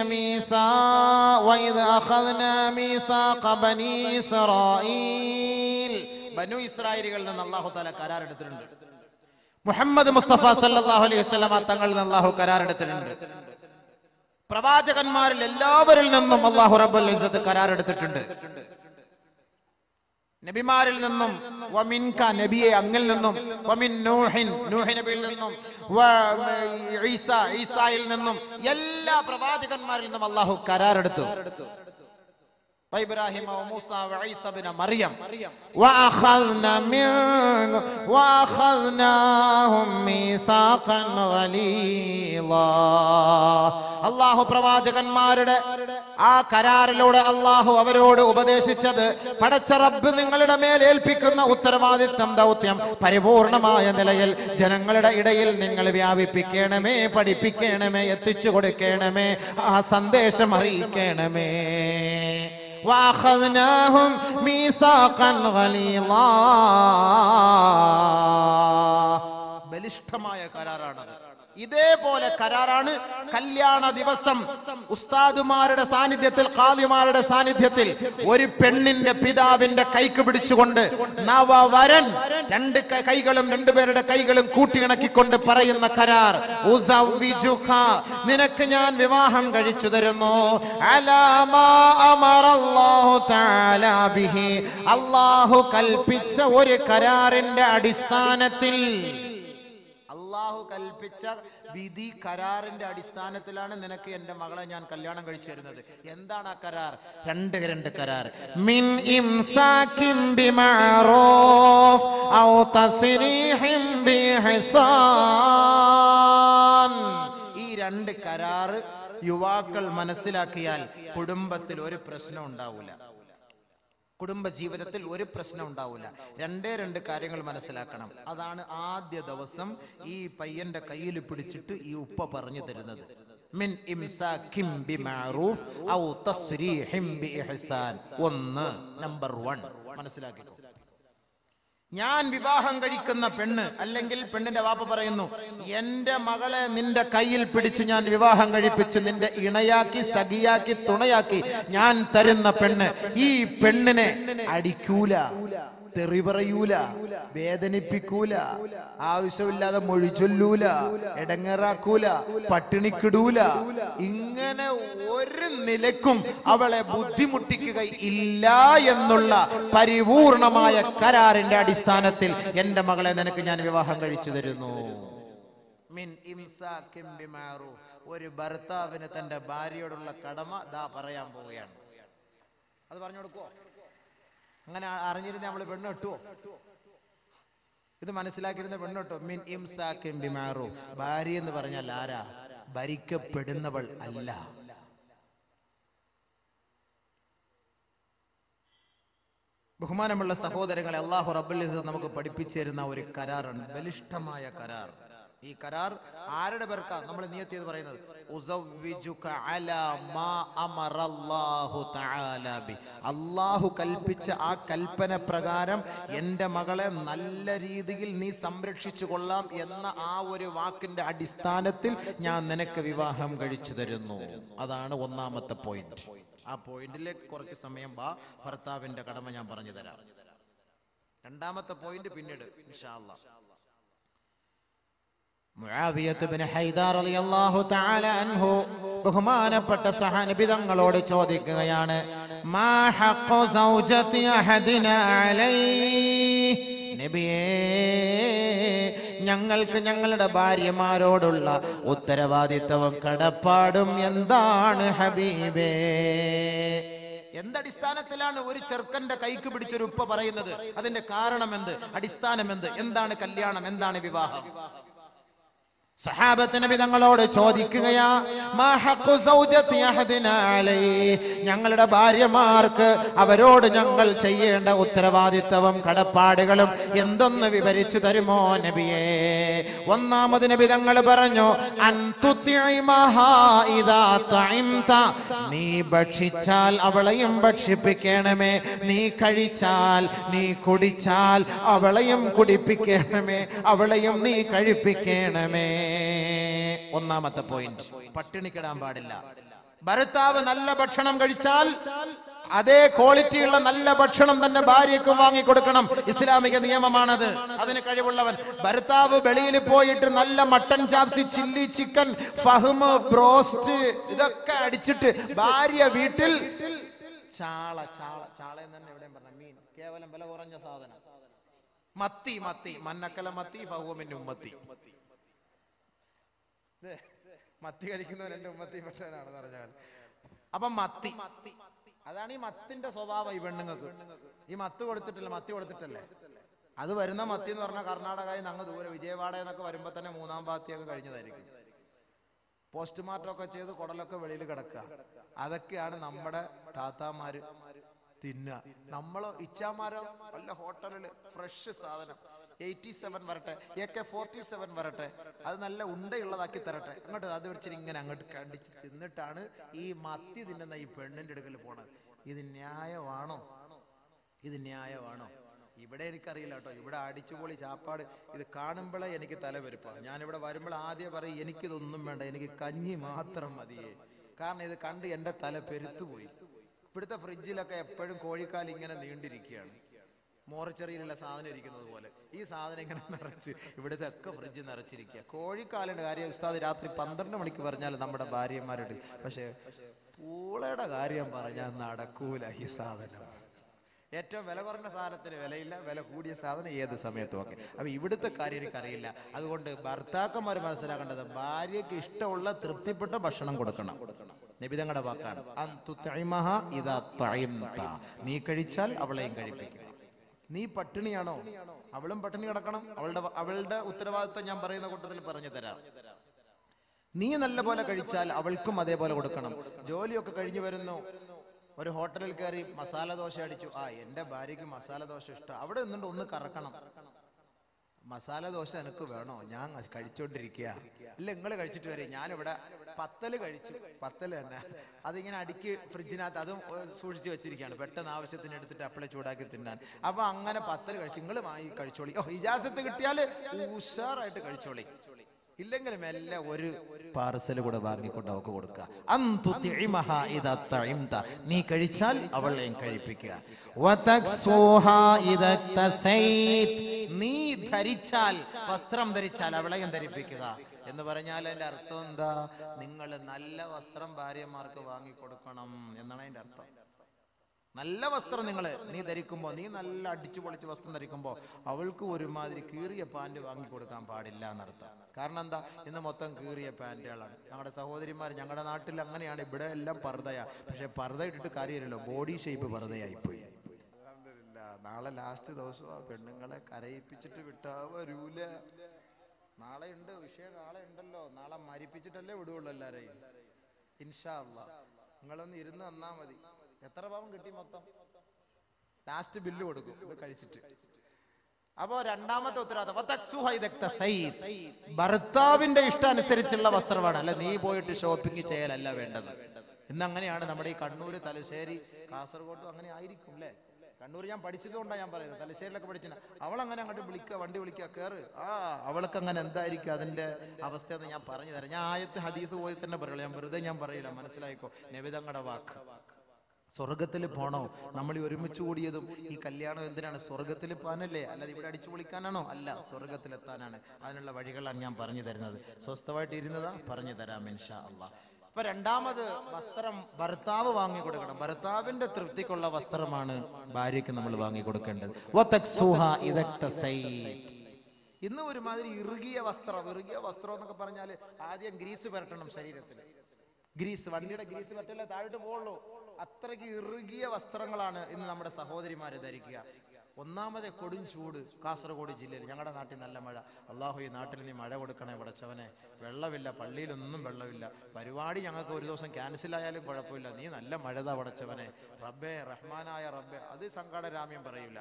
وَإِذَا أَخَذْنَا مِيثَاقَ بَنِي إِسْرَائِيلَ. ബനു ഇസ്രായേലികളിൽ നിന്ന് അല്ലാഹു തആല കരാർ എടുത്തിട്ടുണ്ട്. മുഹമ്മദ് മുസ്തഫ സല്ലല്ലാഹു അലൈഹി വസല്ലമ തങ്ങളിൽ നിന്ന് അല്ലാഹു കരാർ എടുത്തിട്ടുണ്ട്. പ്രവാചകന്മാരിൽ എല്ലാവരിൽ നിന്നും അല്ലാഹു റബ്ബുൽ ഇസ്സത്ത് കരാർ എടുത്തിട്ടുണ്ട്. നബിമാരിൽ നിന്നും വമിൻക നബിയെ അങ്ങിൽ നിന്നും വമിൻ നൂഹിൻ നൂഹ് നബിയിൽ നിന്നും ഈസായിൽ നിന്നും എല്ലാ പ്രവാചകന്മാരിൽ നിന്നും അല്ലാഹു കരാർ എടുത്തു. ഇബ്രാഹിം മൂസ ഈസ ഇബ്നു മറിയം വഅഖദ്നാഹും മീസാഖൻ ഗലീളാ. അല്ലാഹു പ്രവാചകന്മാരുടെ ആ കരാറിലൂടെ അല്ലാഹു അവരോട് ഉപദേശിച്ചത് പടച്ച റബ്ബ് നിങ്ങളുടെ മേൽ ഏൽപ്പിക്കുന്ന ഉത്തരവാദിത്വം ദൗത്യം പരിപൂർണമായ നിലയിൽ ജനങ്ങളുടെ ഇടയിൽ നിങ്ങൾ വ്യാപിപ്പിക്കണമേ, പഠിപ്പിക്കണമേ, എത്തിച്ചു കൊടുക്കണമേ, ആ സന്ദേശം അറിയിക്കണമേ. وَأَخَذْنَاهُمْ مِيثَاقًا غَلِيظًا. ബലിഷ്ഠമായ കരാറാണത്. ഇതേപോലെ കരാറാണ് കല്യാണ ദിവസം ഉസ്താദുമാരുടെ സാന്നിധ്യത്തിൽ, ഖാദിമാരുടെ സാന്നിധ്യത്തിൽ ഒരു പെണ്ണിന്റെ പിതാവിന്റെ കൈക്ക് പിടിച്ചുകൊണ്ട് നവവരൻ 2 കൈകളും 2 പേരുടെ കൈകളും കൂട്ടിയിണക്കിക്കൊണ്ട് പറയുന്ന കരാർ, ഉസവ്വിജുക, നിനക്ക് ഞാൻ വിവാഹം കഴിച്ചു തരുന്നു, അലാ മാ അമറല്ലാഹു തആല ബിഹി, അല്ലാഹു കൽപ്പിച്ച ഒരു കരാറിന്റെ അടിസ്ഥാനത്തിൽ. അല്ലാഹു കൽപ്പിച്ച വിധി കരാറിന്റെ അടിസ്ഥാനത്തിലാണ് നിനക്ക് എന്റെ മകളെ ഞാൻ കല്യാണം കഴിച്ചു തരുന്നത്. എന്താണ് ആ കരാർ? 2 കരാർ. മിൻ ഇംസാകിൻ ബിമഅറൂഫ് ഔ തസ്രീഹിൻ ബിഇഹ്സാൻ. ഈ 2 കരാർ യുവാക്കൾ മനസ്സിലാക്കിയാൽ കുടുംബത്തിൽ ഒരു പ്രശ്നം ഉണ്ടാവില്ല. കുടുംബ ജീവിതത്തിൽ ഒരു പ്രശ്നം ഉണ്ടാവില്ല. 2 കാര്യങ്ങൾ മനസ്സിലാക്കണം. അതാണ് ആദ്യ ദിവസം ഈ പയ്യന്റെ കയ്യിൽ പിടിച്ചിട്ട് ഈ ഉപ്പ പറഞ്ഞു തരുന്നത്. മിൻ ഇംസാകിൻ ബിമഅറൂഫ് ഔ തസ്രീഹിൻ ബിഇഹ്സാൻ. 1 നമ്പർ 1 മനസ്സിലാക്കിക്കോ. ഞാൻ വിവാഹം കഴിക്കുന്ന പെണ്ണ്, അല്ലെങ്കിൽ പെണ്ണിന്റെ വാപ്പ പറയുന്നു, എന്റെ മകളെ നിന്റെ കയ്യിൽ പിടിച്ച് ഞാൻ വിവാഹം കഴിപ്പിച്ച് നിന്റെ ഇണയാക്കി, സഖിയാക്കി, തുണയാക്കി ഞാൻ തരുന്ന പെണ്ണ്, ഈ പെണ്ണിനെ അടിക്കൂല, തെറി പറയൂല, വേദനിപ്പിക്കൂല, ആവശ്യമില്ലാതെ മൊഴി ചൊല്ലൂല, എടങ്ങേറാക്കൂല, പട്ടിണിക്കിടൂല. ഇങ്ങനെ ഒരു നിലക്കും അവളെ ബുദ്ധിമുട്ടിക്കുക ഇല്ല എന്നുള്ള പരിപൂർണമായ കരാറിന്റെ അടിസ്ഥാനത്തിൽ എന്റെ മകളെ നിനക്ക് ഞാൻ വിവാഹം കഴിച്ചു തരുന്നു. മിൻ ഇംസാകിൻ ബിമഅറൂഫ്. ഒരു ഭർത്താവിന് തന്റെ ഭാര്യയോടുള്ള കടമ ദാ പറയാൻ പോവുകയാണ്. അത് പറഞ്ഞു കൊടുക്കുവോ? അങ്ങനെ അറിഞ്ഞിരുന്ന നമ്മള് പെണ്ണ് കിട്ടുവോ? ഇത് മനസ്സിലാക്കിയിരുന്ന പെണ്ണ് കിട്ടും. മിൻ ഇംസാകിൻ ബിമഅറൂഫ്. ഭാര്യ എന്ന് പറഞ്ഞാൽ ആരാ? ഭരിക്കപ്പെടുന്നവൾ അല്ല. ബഹുമാനമുള്ള സഹോദരങ്ങളെ, അല്ലാഹു റബ്ബുൽ ഇസ്സത്ത് നമുക്ക് പഠിപ്പിച്ചു തരുന്ന ഒരു കരാറാണ് ബലിഷ്ഠമായ കരാർ. ഈ കരാർ ആരുടെ പേർക്കാ നമ്മൾ നിയത്ത് ചെയ്ത് പറയുന്നത്? ഉസവ്വിജുക അലാ മാ അമറല്ലാഹു തആല ബി. അല്ലാഹു കൽപ്പിച്ച ആ കൽപ്പന പ്രകാരം എൻ്റെ മകളെ നല്ല രീതിയിൽ നീ സംരക്ഷിച്ചു കൊള്ളാം എന്ന ആ ഒരു വാക്കിന്റെ അടിസ്ഥാനത്തിൽ ഞാൻ നിനക്ക് വിവാഹം കഴിച്ചു തരുന്നു. അതാണ് 1ാമത്തെ പോയിന്റ്. ആ പോയിന്റിലേക്ക് കുറച്ച് സമയം ഭർത്താവിന്റെ കടമ ഞാൻ പറഞ്ഞു തരാം. 2ാമത്തെ പോയിന്റ് പിന്നീട് ഇൻഷാ അല്ലാഹ്. മുആവിയത്ത് ഇബ്നു ഹൈദാർ റളിയല്ലാഹു തആല അൻഹു ബഹുമാനപ്പെട്ട സഹാബി തങ്ങളോട് ചോദിക്കുകയാണ്, മാ ഹഖ്ഖു സൗജതി അഹദിനാ അലൈഹി. നബിയേ, ഞങ്ങൾക്ക് ഞങ്ങളുടെ ഭാര്യമാരോടുള്ള ഉത്തരവാദിത്വവും കടപ്പാടും എന്താണ് ഹബീബേ? എന്തടിസ്ഥാനത്തിലാണ് ഒരു ചെറുക്കന്റെ കൈക്ക് പിടിച്ചൊരു ഉപ്പ പറയുന്നത്? അതിന്റെ കാരണം എന്ത്? അടിസ്ഥാനം എന്ത്? എന്താണ് കല്യാണം? എന്താണ് വിവാഹം? സഹാബത്ത് നബി തങ്ങളോട് ചോദിക്കുകയാ, മാ ഹഖ്ഖു സൗജത്തി അഹദിനാ അലൈഹി, ഞങ്ങളുടെ ഭാര്യമാർക്ക് അവരോട് ഞങ്ങൾ ചെയ്യേണ്ട ഉത്തരവാദിത്തവും കടപ്പാടുകളും എന്തൊന്ന് വിവരിച്ചു തരുമോ നബിയേ? ഒന്നാമത് നബി തങ്ങൾ പറഞ്ഞു, അൻ തുതിഇമഹാ ഇദാ തഇംത, നീ ഭക്ഷിച്ചാൽ അവളെയും ഭക്ഷിപ്പിക്കണമേ, നീ കഴിച്ചാൽ നീ കുടിച്ചാൽ അവളെയും കുടിപ്പിക്കണമേ, അവളെയും നീ കഴിപ്പിക്കണമേ. ഒന്നാമത്തെ പോയിന്റ്, പട്ടിണിക്കിടാൻ പാടില്ല. ഭർത്താവ് നല്ല ഭക്ഷണം കഴിച്ചാൽ അതേ ക്വാളിറ്റിയുള്ള നല്ല ഭക്ഷണം തന്നെ ഭാര്യയ്ക്ക് വാങ്ങിക്കൊടുക്കണം. ഇസ്ലാമിക നിയമമാണത്. അതിന് കഴിവുള്ളവൻ. ഭർത്താവ് വെളിയിൽ പോയിട്ട് നല്ല മട്ടൻ ചാപ്സി, ചില്ലി ചിക്കൻ, ഫഹ്മ്, ബ്രോസ്റ്റ് ഇതൊക്കെ അടിച്ചിട്ട് ഭാര്യ വീട്ടിൽ ചാള ചാള ചാള തന്നെ എവിടെയും പറഞ്ഞ മീൻ, കേവലം വില കുറഞ്ഞ സാധനം, മത്തി മത്തി മന്നക്കല മത്തി ഫഹ്മിന്റെ ഉമ്മത്തി, മത്തി കഴിക്കുന്നവൻ എന്റെ ഉമ്മത്തി പെട്ടവനാണെന്ന് പറഞ്ഞാൽ. അപ്പൊ മത്തി, അതാണ് ഈ മത്തിന്റെ സ്വഭാവം. ഈ പെണ്ണുങ്ങൾക്ക് ഈ മത്തി കൊടുത്തിട്ടല്ലേ അത് വരുന്ന മത്തി എന്ന് പറഞ്ഞാൽ കർണാടകയിൽ നിന്ന് അങ്ങ് ദൂരെ വിജയവാഡ എന്നൊക്കെ വരുമ്പോ തന്നെ മൂന്നാം പാത്തിയൊക്കെ കഴിഞ്ഞതായിരിക്കും. പോസ്റ്റ്മോർട്ടം ഒക്കെ ചെയ്ത് കുടലൊക്കെ വെളിയിൽ കിടക്കുക. അതൊക്കെയാണ് നമ്മുടെ താത്താമാര് തിന്നുക. നമ്മളോ ഇച്ചാമാരോ വല്ല ഹോട്ടലില് ഫ്രഷ് സാധനം 87 വരട്ടെ, AK-47 വരട്ടെ, അത് നല്ല ഉണ്ടയുള്ളതാക്കി തരട്ടെ, അങ്ങോട്ട് അത് വെച്ചിട്ട് ഇങ്ങനെ അങ്ങോട്ട് കണ്ടിച്ച് തിന്നിട്ടാണ് ഈ മത്തി തിന്നുന്ന ഈ പെണ്ണിന്റെ അടുക്കൽ പോണത്. ഇത് ന്യായമാണോ? ഇത് ന്യായമാണോ? ഇവിടെ എനിക്കറിയില്ല കേട്ടോ. ഇവിടെ അടിച്ചുപൊളി ചാപ്പാട് ഇത് കാണുമ്പോഴേ എനിക്ക് തലവെരുപ്പാണ്. ഞാനിവിടെ വരുമ്പോൾ ആദ്യം പറയും, എനിക്കിതൊന്നും വേണ്ട, എനിക്ക് കഞ്ഞി മാത്രം മതിയേ. കാരണം ഇത് കണ്ട് എൻ്റെ തല പെരുത്തുപോയി. ഇവിടുത്തെ ഫ്രിഡ്ജിലൊക്കെ എപ്പോഴും കോഴിക്കാൽ ഇങ്ങനെ നീണ്ടിരിക്കുകയാണ്, മോർച്ചറിയിലുള്ള സാധനം ഇരിക്കുന്നത് പോലെ. ഈ സാധനം ഇങ്ങനെ നിറച്ച് ഇവിടുത്തെ ഒക്കെ ഫ്രിഡ്ജ് നിറച്ചിരിക്കുക. കോഴിക്കാലിന്റെ കാര്യം ഉസ്താദ് രാത്രി 12 മണിക്ക് പറഞ്ഞാൽ നമ്മുടെ ഭാര്യമാരുടെ, പക്ഷെ പൂളയുടെ കാര്യം പറഞ്ഞാൽ നടക്കൂല. ഈ സാധനം ഏറ്റവും വില കുറഞ്ഞ സാധനത്തിന് വിലയില്ല, വില കൂടിയ സാധനം ഏത് സമയത്തും ഒക്കെ. അപ്പൊ ഇവിടുത്തെ കാര്യം എനിക്കറിയില്ല. അതുകൊണ്ട് ഭർത്താക്കന്മാർ മനസ്സിലാക്കേണ്ടത്, ഭാര്യയ്ക്ക് ഇഷ്ടമുള്ള തൃപ്തിപ്പെട്ട ഭക്ഷണം കൊടുക്കണം. നബി തങ്ങളുടെ വാക്കാണ്, നീ കഴിച്ചാൽ അവളെയും കഴിപ്പിക്കണം. നീ പട്ടിണിയാണോ? അവളും പട്ടിണി കിടക്കണം. അവളുടെ ഉത്തരവാദിത്തം ഞാൻ പറയുന്ന കൂട്ടത്തിൽ പറഞ്ഞു തരാം. നീ നല്ല പോലെ കഴിച്ചാൽ അവൾക്കും അതേപോലെ കൊടുക്കണം. ജോലിയൊക്കെ കഴിഞ്ഞു വരുന്നു, ഒരു ഹോട്ടലിൽ കയറി മസാല ദോശ അടിച്ചു. എന്റെ ഭാര്യയ്ക്ക് മസാല ദോശ ഇഷ്ടം. അവിടെ നിന്നുകൊണ്ട് ഒന്ന് കറക്കണം. മസാല ദോശ എനിക്ക് വേണോ? ഞാൻ കഴിച്ചോണ്ടിരിക്കുക. ഇല്ല, നിങ്ങൾ കഴിച്ചിട്ട് വരെ. ഞാനിവിടെ പത്തല് കഴിച്ചു. പത്തല് തന്നെ അതിങ്ങനെ അടുക്കി ഫ്രിഡ്ജിനകത്ത് അതും സൂക്ഷിച്ച് വെച്ചിരിക്കുകയാണ്, പെട്ടെന്ന് ആവശ്യത്തിന് എടുത്തിട്ട് അപ്പളെ ചൂടാക്കി തിന്നാൻ. അപ്പൊ അങ്ങനെ പത്തല് കഴിച്ചു. നിങ്ങൾ വാങ്ങി കഴിച്ചോളി. ഇജാസത്ത് കിട്ടിയാല് ഉഷാറായിട്ട് കഴിച്ചോളി. ഇല്ലെങ്കിലും എല്ലാം ഒരു പാർസൽ കൂടെ വാങ്ങിക്കൊണ്ട് അവൾക്ക് കൊടുക്കുക. നീ കഴിച്ചാൽ അവളെയും കഴിപ്പിക്കുക. നീ ധരിച്ചാൽ, വസ്ത്രം ധരിച്ചാൽ അവളെയും ധരിപ്പിക്കുക എന്ന് പറഞ്ഞാൽ അതിന്റെ അർത്ഥം എന്താ? നിങ്ങൾ നല്ല വസ്ത്രം ഭാര്യമാർക്ക് വാങ്ങിക്കൊടുക്കണം എന്നാണ് അതിന്റെ അർത്ഥം. നല്ല വസ്ത്രം നീ ധരിക്കുമ്പോ, നീ നല്ല അടിച്ചു പൊളിച്ച് വസ്ത്രം ധരിക്കുമ്പോ അവൾക്ക് ഒരുമാതിരി കീറിയ പാൻറ് വാങ്ങിക്കൊടുക്കാൻ പാടില്ല എന്നർത്ഥം. കാരണം എന്താ? ഇന്ന് മൊത്തം കീറിയ പാൻറ്റുകളാണ്. ഞങ്ങളുടെ സഹോദരിമാർ, ഞങ്ങളുടെ നാട്ടിൽ അങ്ങനെയാണ്. ഇവിടെ എല്ലാം പർദ്ദയാ. പക്ഷെ പർദ്ദ ഇട്ടിട്ട് കാര്യമില്ലല്ലോ, ബോഡി ഷേപ്പ് പർദ്ദയായിപ്പോയി. നാളെ ലാസ്റ്റ് ദിവസം ആ പെണ്ണുങ്ങളെ കരയിപ്പിച്ചിട്ട് വിട്ടാ വരൂല. നാളെ ഉണ്ട് വിഷയം, നാളെ ഉണ്ടല്ലോ. നാളെ മരിപ്പിച്ചിട്ടല്ലേ വിടുള്ളൂ എല്ലാരെയും. ഇൻഷാ അല്ലാഹ് നിങ്ങളൊന്ന് ഇരുന്ന് തന്നാ മതി. എത്ര പാവം കിട്ടി? മൊത്തം ലാസ്റ്റ് ബില്ല് കൊടുക്കും ഇത് കഴിച്ചിട്ട്. അപ്പോ രണ്ടാമത്തെ ഉത്തരവാദിത്തം ഭർത്താവിന്റെ ഇഷ്ടം അനുസരിച്ചുള്ള വസ്ത്രമാണ്. അല്ല നീ പോയിട്ട് ഷോപ്പിംഗ് ചെയ്യലല്ല വേണ്ടത്. ഇന്ന് അങ്ങനെയാണ്. നമ്മുടെ ഈ കണ്ണൂര്, തലശ്ശേരി, കാസർഗോഡ് അങ്ങനെ ആയിരിക്കും അല്ലേ? കണ്ണൂർ ഞാൻ പഠിച്ചതുകൊണ്ടാണ് ഞാൻ പറയുന്നത്. തലശ്ശേരിയിലൊക്കെ പഠിച്ചില്ല. അവളങ്ങനെ അങ്ങോട്ട് വിളിക്കുക, വണ്ടി വിളിക്കുക, കയറ്. അവൾക്ക് അങ്ങനെ എന്തായിരിക്കും അതിന്റെ അവസ്ഥ എന്ന് ഞാൻ പറഞ്ഞു തരാം. ഞാൻ ആയത്ത് ഹദീസ് പോയി തന്നെ പറയുള്ളൂ. ഞാൻ വെറുതെ ഞാൻ പറയില്ല, മനസ്സിലായിക്കോ. നബി തങ്ങളുടെ വാക്ക്. സ്വർഗത്തിൽ പോണോ? നമ്മൾ ഈ ഒരുമിച്ച് കൂടിയതും ഈ കല്യാണം എന്തിനാണ്? സ്വർഗത്തിൽ പോകാനല്ലേ, അല്ലാതെ ഇവിടെ അടിച്ചു പൊളിക്കാനാണോ? അല്ല, സ്വർഗത്തിലെത്താനാണ്. അതിനുള്ള വഴികളാണ് ഞാൻ പറഞ്ഞു തരുന്നത്. സ്വസ്ഥമായിട്ട് ഇരുന്നതാ പറഞ്ഞു തരാം ഇൻഷാ അല്ലാഹ്. അപ്പൊ രണ്ടാമത് വസ്ത്രം ഭർത്താവ് വാങ്ങിക്കൊടുക്കണം. ഭർത്താവിന്റെ തൃപ്തിക്കുള്ള വസ്ത്രമാണ് ഭാര്യയ്ക്ക് നമ്മൾ വാങ്ങിക്കൊടുക്കേണ്ടത്. ഇന്ന് ഒരുമാതിരി ഇറുകിയ വസ്ത്രം എന്നൊക്കെ പറഞ്ഞാല് ആദ്യം ഗ്രീസ് പുരട്ടണം ശരീരത്തിൽ. ഗ്രീസ്, വണ്ടിയുടെ ഗ്രീസ് പറ്റല്ലേ താഴോട്ട് പോകുള്ളൂ. അത്രയ്ക്ക് ഇറുകിയ വസ്ത്രങ്ങളാണ് ഇന്ന് നമ്മുടെ സഹോദരിമാര് ധരിക്കുക. ഒന്നാമതെ കൊടും ചൂട് കാസർഗോഡ് ജില്ലയിൽ. ഞങ്ങളുടെ നാട്ടിൽ നല്ല മഴ. അള്ളാഹു ഈ നാട്ടിൽ നീ മഴ കൊടുക്കണേ പടച്ചവനെ. വെള്ളമില്ല, പള്ളിയിലൊന്നും വെള്ളമില്ല. പരിപാടി ഞങ്ങൾക്ക് ഒരു ദിവസം ക്യാൻസലായാലും കുഴപ്പമില്ല, നീ നല്ല മഴതാ പടച്ചവനെ. റബ്ബേ, റഹ്മാനായ റബ്ബേ. അത് സങ്കടരാമ്യം പറയൂല.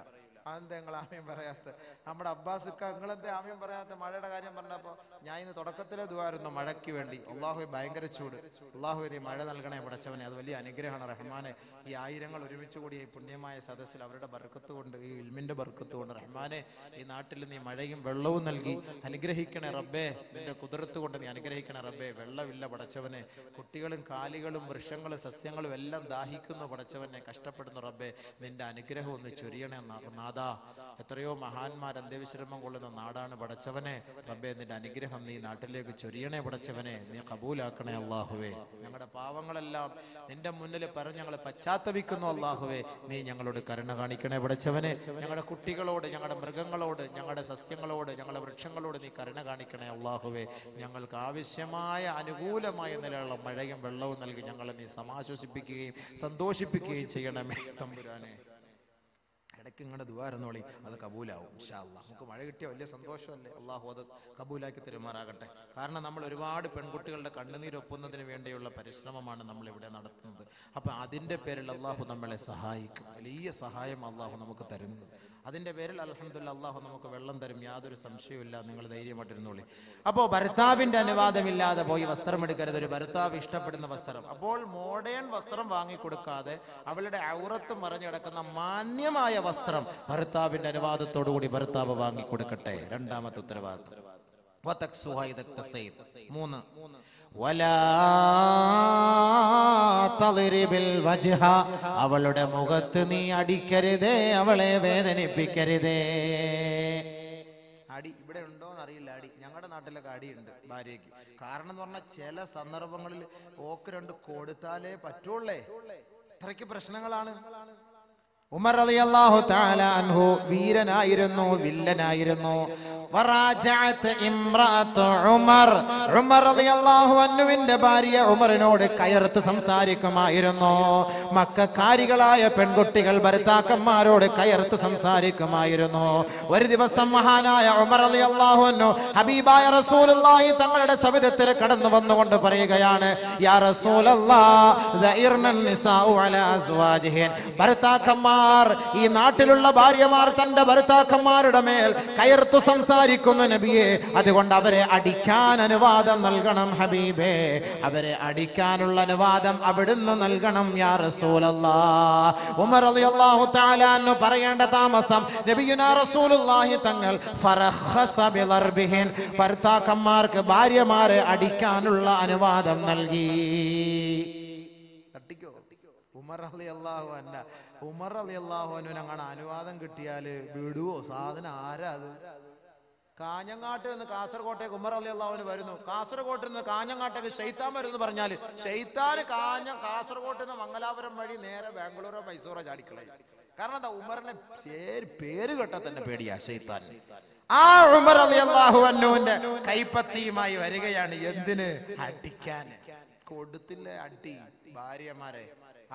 അതെന്താ നിങ്ങൾ ആമ്യം പറയാത്ത? നമ്മുടെ അബ്ബാസിക്ക നിങ്ങളെന്താ ആമ്യം പറയാത്ത? മഴയുടെ കാര്യം പറഞ്ഞപ്പോൾ ഞാൻ ഇന്ന് തുടക്കത്തിലെ ദുആയിരുന്നു മഴയ്ക്ക് വേണ്ടി. അള്ളാഹു ഭയങ്കര ചൂട്, അള്ളാഹു ഇത് മഴ നൽകണേ പടച്ചവനെ. അത് വലിയ അനുഗ്രഹമാണ് റഹ്മാനെ. ഈ ആയിരങ്ങൾ ഒരുമിച്ച് കൂടി ഈ പുണ്യമായ സദസ്സിൽ അവരുടെ ബർക്കത്ത് കൊണ്ട്, ഈ ഇൽമിന്റെ ബർക്കത്ത് കൊണ്ട് റഹ്മാനെ ഈ നാട്ടിൽ നീ മഴയും വെള്ളവും നൽകി അനുഗ്രഹിക്കണേ റബ്ബേ. നിന്റെ കുതിരത്ത് കൊണ്ട് നീ അനുഗ്രഹിക്കണേ റബ്ബേ. വെള്ളമില്ല പടച്ചവനെ. കുട്ടികളും കാലികളും വൃക്ഷങ്ങളും സസ്യങ്ങളും എല്ലാം ദാഹിക്കുന്നു പടച്ചവനെ, കഷ്ടപ്പെടുന്നു റബ്ബേ. നിന്റെ അനുഗ്രഹം ഒന്ന് ചൊരിയണേ നാദാ. എത്രയോ മഹാന്മാർ അന്ത്യവിശ്രമം കൊള്ളുന്ന നാടാണ് പടച്ചവനെ. റബ്ബേ, നിന്റെ അനുഗ്രഹം നീ നാട്ടിലേക്ക് ചൊരിയണേ പടച്ചവനെ. നീ കബൂലാക്കണേ അല്ലാഹുവേ. ഞങ്ങളുടെ പാവങ്ങളെല്ലാം നിന്റെ മുന്നിൽ പറഞ്ഞ് ഞങ്ങൾ പശ്ചാത്തപിക്കുന്നു അല്ലാഹുവേ. നീ ഞങ്ങളോട് കരുണ കാണിക്കണേ പടച്ചവനെ. ഞങ്ങളുടെ കുട്ടികളോട്, ഞങ്ങളുടെ മൃഗങ്ങളോട്, ഞങ്ങളുടെ സസ്യങ്ങളോട്, ഞങ്ങളുടെ വൃക്ഷങ്ങളോട് നീ കരുണ കാണിക്കണേ അല്ലാഹുവേ. ഞങ്ങൾക്ക് ആവശ്യമായ അനുകൂലമായ നിലയുള്ള മഴയും വെള്ളവും നൽകി ഞങ്ങളെ നീ സമാശ്വസിപ്പിക്കുകയും സന്തോഷിപ്പിക്കുകയും ചെയ്യണമേ തമ്പുരാനെ. ഇടയ്ക്ക് ഇങ്ങനെ ദുആയിരുന്നോളി, അത് കബൂലാവും ഇൻഷാ അല്ലാഹ്. നമുക്ക് മഴ കിട്ടിയ വലിയ സന്തോഷമല്ലേ. അള്ളാഹു അത് കബൂലാക്കി തരുമാറാകട്ടെ. കാരണം നമ്മൾ ഒരുപാട് പെൺകുട്ടികളുടെ കണ്ണുനീരൊപ്പുന്നതിന് വേണ്ടിയുള്ള പരിശ്രമമാണ് നമ്മൾ ഇവിടെ നടത്തുന്നത്. അപ്പൊ അതിന്റെ പേരിൽ അള്ളാഹു നമ്മളെ സഹായിക്കും. വലിയ സഹായം അള്ളാഹു നമുക്ക് തരുന്നു. അതിന്റെ പേരിൽ അൽഹംദുലില്ലാഹ് അള്ളാഹു നമുക്ക് വെള്ളം തരും, യാതൊരു സംശയവുമില്ല. നിങ്ങൾ ധൈര്യമായിട്ടിരുന്നോളി. അപ്പോൾ ഭർത്താവിന്റെ അനുവാദമില്ലാതെ പോയി വസ്ത്രം എടുക്കരുത്. ഒരു ഭർത്താവ് ഇഷ്ടപ്പെടുന്ന വസ്ത്രം. അപ്പോൾ മോഡേൺ വസ്ത്രം വാങ്ങിക്കൊടുക്കാതെ അവളുടെ ഔറത്ത് മറഞ്ഞു കിടക്കുന്ന മാന്യമായ വസ്ത്രം ഭർത്താവിന്റെ അനുവാദത്തോടുകൂടി ഭർത്താവ് വാങ്ങിക്കൊടുക്കട്ടെ. രണ്ടാമത്തെ ഉത്തരവാദിത്വം. 3 അവളുടെ മുഖത്ത് നീ അടിക്കരുതേ, അവളെ വേദനിപ്പിക്കരുതേ. അടി ഇവിടെ ഉണ്ടോന്ന് അറിയില്ല. അടി ഞങ്ങളുടെ നാട്ടിലൊക്കെ അടിയുണ്ട് ഭാര്യയ്ക്ക്. കാരണം എന്ന് പറഞ്ഞാൽ ചില സന്ദർഭങ്ങളിൽ ഓക്ക് 2 കൊടുത്താലേ പറ്റുള്ളേ. അത്രയ്ക്ക് പ്രശ്നങ്ങളാണ്. ഉമർ റളിയല്ലാഹു തആല അൻഹു വീരനായിരുന്നു, വില്ലനായിരുന്നു. വറാജഅത് ഇംറഅതു ഉമർ. ഉമർ റളിയല്ലാഹു അൻഹുവിന്റെ ഭാര്യ ഉമറിനോട് കയർത്ത് സംസാരിക്കുമായിരുന്നു. മക്കക്കാരികളായ പെൺകുട്ടികൾ ഭർത്താക്കന്മാരോട് കയർത്ത് സംസാരിക്കുമായിരുന്നു. ഒരു ദിവസം മഹാനായ ഉമർ റളിയല്ലാഹു അൻഹു ഹബീബായ റസൂലുള്ളാഹി തങ്ങളുടെ സവിധത്തിൽ കടന്നു വന്നുകൊണ്ട് പറയുകയാണ്, യാ റസൂലല്ലാഹ് ദഇർനൻ നിസാഉ അലാ അസ്വാജിഹിൻ. ഭർത്താക്കന്മാർ, ഈ നാട്ടിലുള്ള ഭാര്യമാർ തന്റെ ഭർത്താക്കന്മാരുടെ മേൽ കയർത്തു സംസാരിക്കുന്നു നബിയെ. അതുകൊണ്ട് അവരെ അടിക്കാൻ അനുവാദം നൽകണം ഹബീബേ. അവരെ അടിക്കാനുള്ള അനുവാദം അവിടുന്ന് നൽകണം യാ റസൂലല്ലാഹ്. ഉമർ റളിയല്ലാഹു തആല അൻഹു പറയേണ്ട താമസം നബിയുനാ റസൂലുള്ളാഹി തങ്ങൾ ഫറഖസ ബിളർബിഹിൻ. ഭർത്താക്കന്മാർക്ക് ഭാര്യമാരെ അടിക്കാനുള്ള അനുവാദം നൽകി. തട്ടിക്കോ ഉമർ റളിയല്ലാഹു അൻഹു. ഉമർ റളിയല്ലാഹു അൻഹു അങ്ങനെ അനുവാദം കിട്ടിയാല് വിടുവോ? സാധനം ആരാ അത്? കാഞ്ഞങ്ങാട്ട് നിന്ന് കാസർകോട്ടേക്ക് ഉമർ റളിയല്ലാഹു അൻഹു വരുന്നു. കാസർകോട്ടിൽ നിന്ന് കാഞ്ഞങ്ങാട്ടേക്ക് ശൈത്താൻ വരുന്നു പറഞ്ഞാല് ശൈത്താന് കാസർകോട്ട് നിന്ന് മംഗലാപുരം വഴി നേരെ ബാംഗ്ലൂരോ മൈസൂറോ ചാടിക്കളയും. കാരണം എന്താ? ഉമറിനെ പേര് കേട്ടാ തന്നെ പേടിയാ ശൈത്താൻ. ആ ഉമർ റളിയല്ലാഹു അൻഹുവിന്റെ കൈപ്പത്തിയുമായി വരികയാണ്. എന്തിന്? അടിക്കാൻ. കൊടുത്തില്ല അടി ഭാര്യമാരെ.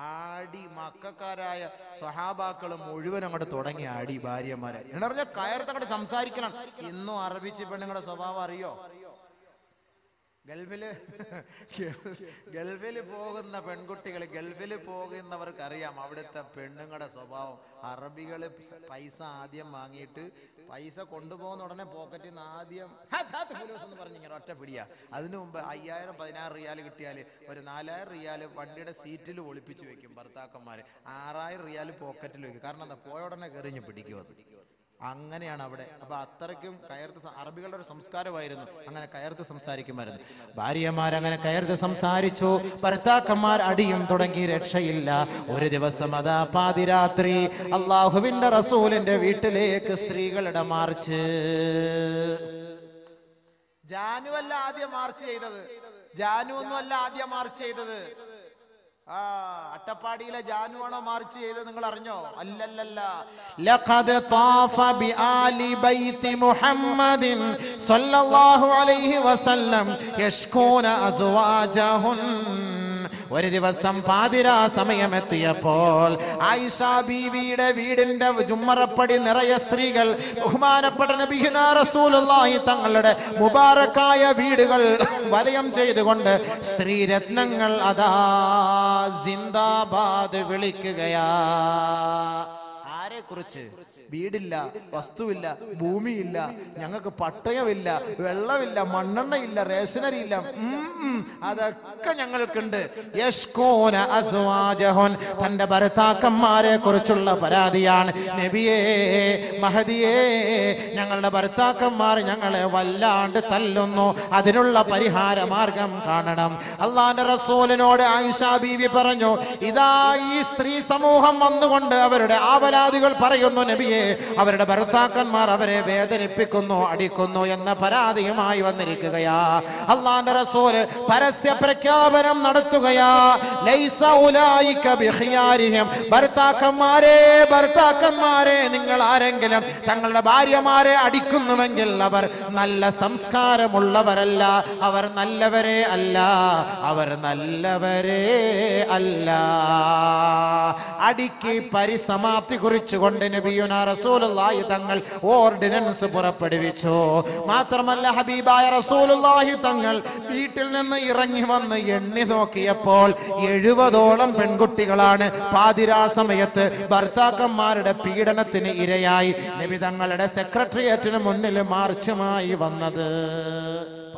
ആടി മക്കാരായ സഹാബാക്കൾ മുഴുവൻ അങ്ങോട്ട് തുടങ്ങി ആടി ഭാര്യമാരെ. എന്ന് പറഞ്ഞാൽ കയർത്തങ്ങോട്ട് സംസാരിക്കണം. ഇന്നും അറബിച്ച് പെണ്ണുങ്ങളുടെ സ്വഭാവം അറിയോ? ഗൾഫിൽ പോകുന്ന പെൺകുട്ടികൾ, ഗൾഫിൽ പോകുന്നവർക്ക് അറിയാം അവിടുത്തെ പെണ്ണുങ്ങളുടെ സ്വഭാവം. അറബികള് പൈസ ആദ്യം വാങ്ങിയിട്ട് പൈസ കൊണ്ടുപോകുന്ന ഉടനെ പോക്കറ്റിൽ നിന്ന് ആദ്യം എന്ന് പറഞ്ഞിങ്ങനെ ഒറ്റ പിടിയാ. അതിനു മുമ്പ് 5000 16 റിയാൽ കിട്ടിയാല് ഒരു 4000 റിയാൽ വണ്ടിയുടെ സീറ്റിൽ ഒളിപ്പിച്ചു വെക്കും ഭർത്താക്കന്മാര്. 6000 റിയാൽ പോക്കറ്റിൽ വെക്കും. കാരണം എന്താ? പോയ ഉടനെ കയറിഞ്ഞ് പിടിക്കും. അത് അങ്ങനെയാണ് അവിടെ. അപ്പൊ അത്രയ്ക്കും കയർത്ത് അറബികളുടെ ഒരു സംസ്കാരമായിരുന്നു. അങ്ങനെ കയർത്ത് സംസാരിക്കുമായിരുന്നു. ഭാര്യമാരങ്ങനെ കയർത്ത് സംസാരിച്ചു. ഭർത്താക്കന്മാർ അടിയും തുടങ്ങി. രക്ഷയില്ല. ഒരു ദിവസം അതാ പാതിരാത്രി അള്ളാഹുവിന്റെ റസൂലിന്റെ വീട്ടിലേക്ക് സ്ത്രീകളുടെ മാർച്ച്. ജാനു അല്ല ആദ്യം മാർച്ച് ചെയ്തത്. ജാനു ഒന്നുമല്ല ആദ്യം മാർച്ച് ചെയ്തത്. അട്ടപ്പാടിയിലെ ജാനുവാണോ മാർച്ച് ചെയ്തത്? നിങ്ങൾ അറിഞ്ഞോ? അല്ലല്ലല്ല. ലഖദ് താഫ ബിആലി ബൈതി മുഹമ്മദിൻ സ്വല്ലല്ലാഹു അലൈഹി വസല്ലം യഷ്കൂന അസ്വാജഹുൻ ഒരു ദിവസം പാതിരാ സമയമെത്തിയപ്പോൾ ആയിഷ ബീവിയുടെ വീടിന്റെ ജുമ്മറപ്പടി നിറയെ സ്ത്രീകൾ ബഹുമാനപ്പെട്ട നബിയുനാ റസൂലുള്ളാഹി തങ്ങളുടെ മുബാറക്കായ വീടുകൾ വലയം ചെയ്തുകൊണ്ട് സ്ത്രീരത്നങ്ങൾ അതാ സിന്ദാബാദ് വിളിക്കുകയാ. കുറിച്ച് വീടില്ല, വസ്തുവില്ല, ഭൂമിയില്ല, ഞങ്ങൾക്ക് പട്ടയമില്ല, വെള്ളമില്ല, മണ്ണെണ്ണയില്ല, റേഷനറി ഇല്ല, അതൊക്കെ ഞങ്ങൾക്കുണ്ട്. യഷ്കൂന അസ്വാജഹുൻ, തന്റെ ഭർത്താക്കന്മാരെ കുറിച്ചുള്ള പരാതിയാണ്. നബിയേ, മഹദിയേ, ഞങ്ങളുടെ ഭർത്താക്കന്മാർ ഞങ്ങളെ വല്ലാണ്ട് തല്ലുന്നു, അതിനുള്ള പരിഹാര മാർഗം കാണണം. അള്ളാന്റെ റസൂലിനോട് ആയിഷ ബീവി പറഞ്ഞു, ഇതാ ഈ സ്ത്രീ സമൂഹം വന്നുകൊണ്ട് അവരുടെ ആവലാദികൾ പറയുന്നു, നബിയെ, അവരുടെ ഭർത്താക്കന്മാർ അവരെ വേദനിപ്പിക്കുന്നു, അടിക്കുന്നു എന്ന പരാതിയുമായി വന്നിരിക്കുകയാ. അല്ലാഹുവിന്റെ റസൂല് പരസ്യ പ്രഖ്യാപനം നടത്തുകയാ, ലൈസ ഉലൈക ബിഖിയാരിഹിം, ഭർത്താക്കന്മാരെ നിങ്ങൾ ആരെങ്കിലും തങ്ങളുടെ ഭാര്യമാരെ അടിക്കുന്നുവെങ്കിൽ അവർ നല്ല സംസ്കാരമുള്ളവരല്ല, അവർ നല്ലവരെ അല്ല, അവർ നല്ലവരെ അല്ല. അടിക്ക് പരിസമാപ്തി കുറിച്ചുകൊണ്ട് നബിയുനാ റസൂലുള്ളാഹി തങ്ങൾ ഓർഡിനൻസ് പുറപ്പെടുവിച്ചു. മാത്രമല്ല, ഹബീബായ റസൂലുള്ളാഹി തങ്ങൾ വീട്ടിൽ നിന്ന് ഇറങ്ങി വന്ന് എണ്ണി നോക്കിയപ്പോൾ 70ഓളം പെൺകുട്ടികളാണ് പാതിരാ സമയത്ത് ഭർത്താക്കന്മാരുടെ പീഡനത്തിന് ഇരയായി നബി തങ്ങളുടെ സെക്രട്ടേറിയറ്റിന് മുന്നിൽ മാർച്ചുമായി വന്നത്.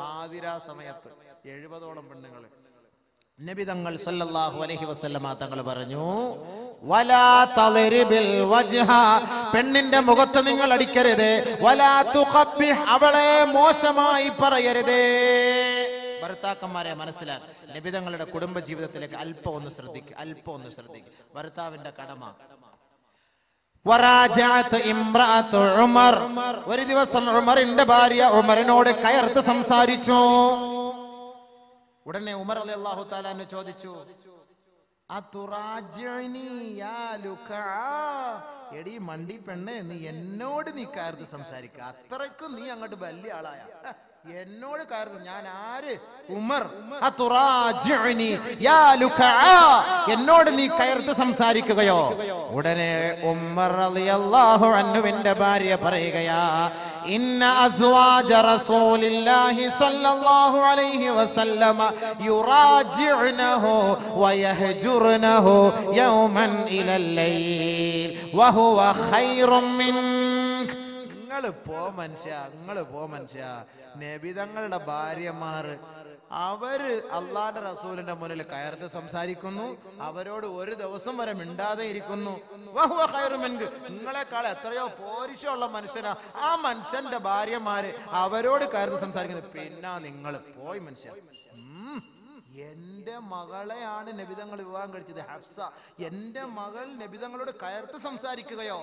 പാതിരാ സമയത്ത് 70ഓളം പെണ്ണുങ്ങൾ. നബി തങ്ങൾ സല്ലല്ലാഹു അലൈഹി വസല്ലമ തങ്ങൾ പറഞ്ഞു, വലാ തളിരിബിൽ വജ്ഹ, പെണ്ണിന്റെ മുഖത്ത് നിങ്ങൾ അടിക്കരുത്. വലാ തുഖബ്ബിഹ്, അവളെ മോശമായി പറയരുതേ. ഭർത്താക്കന്മാരെ മനസ്സിലാക്കുക. നബി തങ്ങളുടെ കുടുംബ ജീവിതത്തിലേക്ക് അല്പം ഒന്ന് ശ്രദ്ധിക്കുക. ഭർത്താവിന്റെ കടമ. ഉമർ, ഒരു ദിവസം ഉമറിന്റെ ഭാര്യ ഉമറിനോട് കയർത്ത് സംസാരിച്ചു. ഉടനെ ഉമർ റളിയല്ലാഹു തആല അൻഹു ചോദിച്ചു, എടി മണ്ടി പെണ്ണെ, നീ എന്നോട് നീ കയർത്ത് സംസാരിക്ക, അത്രയ്ക്കും നീ അങ്ങോട്ട് വലിയ ആളായ, എന്നോട് കയർത്ത് ഞാൻ ആര്? ഉമർ. എന്നോട് നീ കയർത്ത് സംസാരിക്കുകയോ? ഉടനെ ഉമർ റളിയല്ലാഹു അൻഹുവിന്റെ ഭാര്യ പറയുകയാ, ഇന്ന അസ്വാജ റസൂലില്ലാഹി സ്വല്ലല്ലാഹു അലൈഹി വസല്ലമ യുറാജിഉനഹു വയഹ്ജുർനഹു യൗമൻ ഇലൽ ലൈൽ വഹുവ ഖൈറും മിൻക. നിങ്ങൾ പോ മനുഷ്യ. നബി തങ്ങളുടെ ഭാര്യമാർ അവര് അള്ളാന്റെ റസൂലിന്റെ മുന്നിൽ കയർത്ത് സംസാരിക്കുന്നു, അവരോട് ഒരു ദിവസം വരെ മിണ്ടാതെ ഇരിക്കുന്നു. നിങ്ങളെക്കാൾ എത്രയോ പോരിശമുള്ള മനുഷ്യനാ ആ മനുഷ്യന്റെ ഭാര്യമാര്, അവരോട് കയർത്ത് സംസാരിക്കുന്നത്. പിന്നെ നിങ്ങൾ പോയി മനുഷ്യ. എന്റെ മകളെയാണ് നബിതങ്ങൾ വിവാഹം കഴിച്ചത്, ഹഫ്സ. എന്റെ മകൾ നബിതങ്ങളോട് കയർത്ത് സംസാരിക്കുകയോ?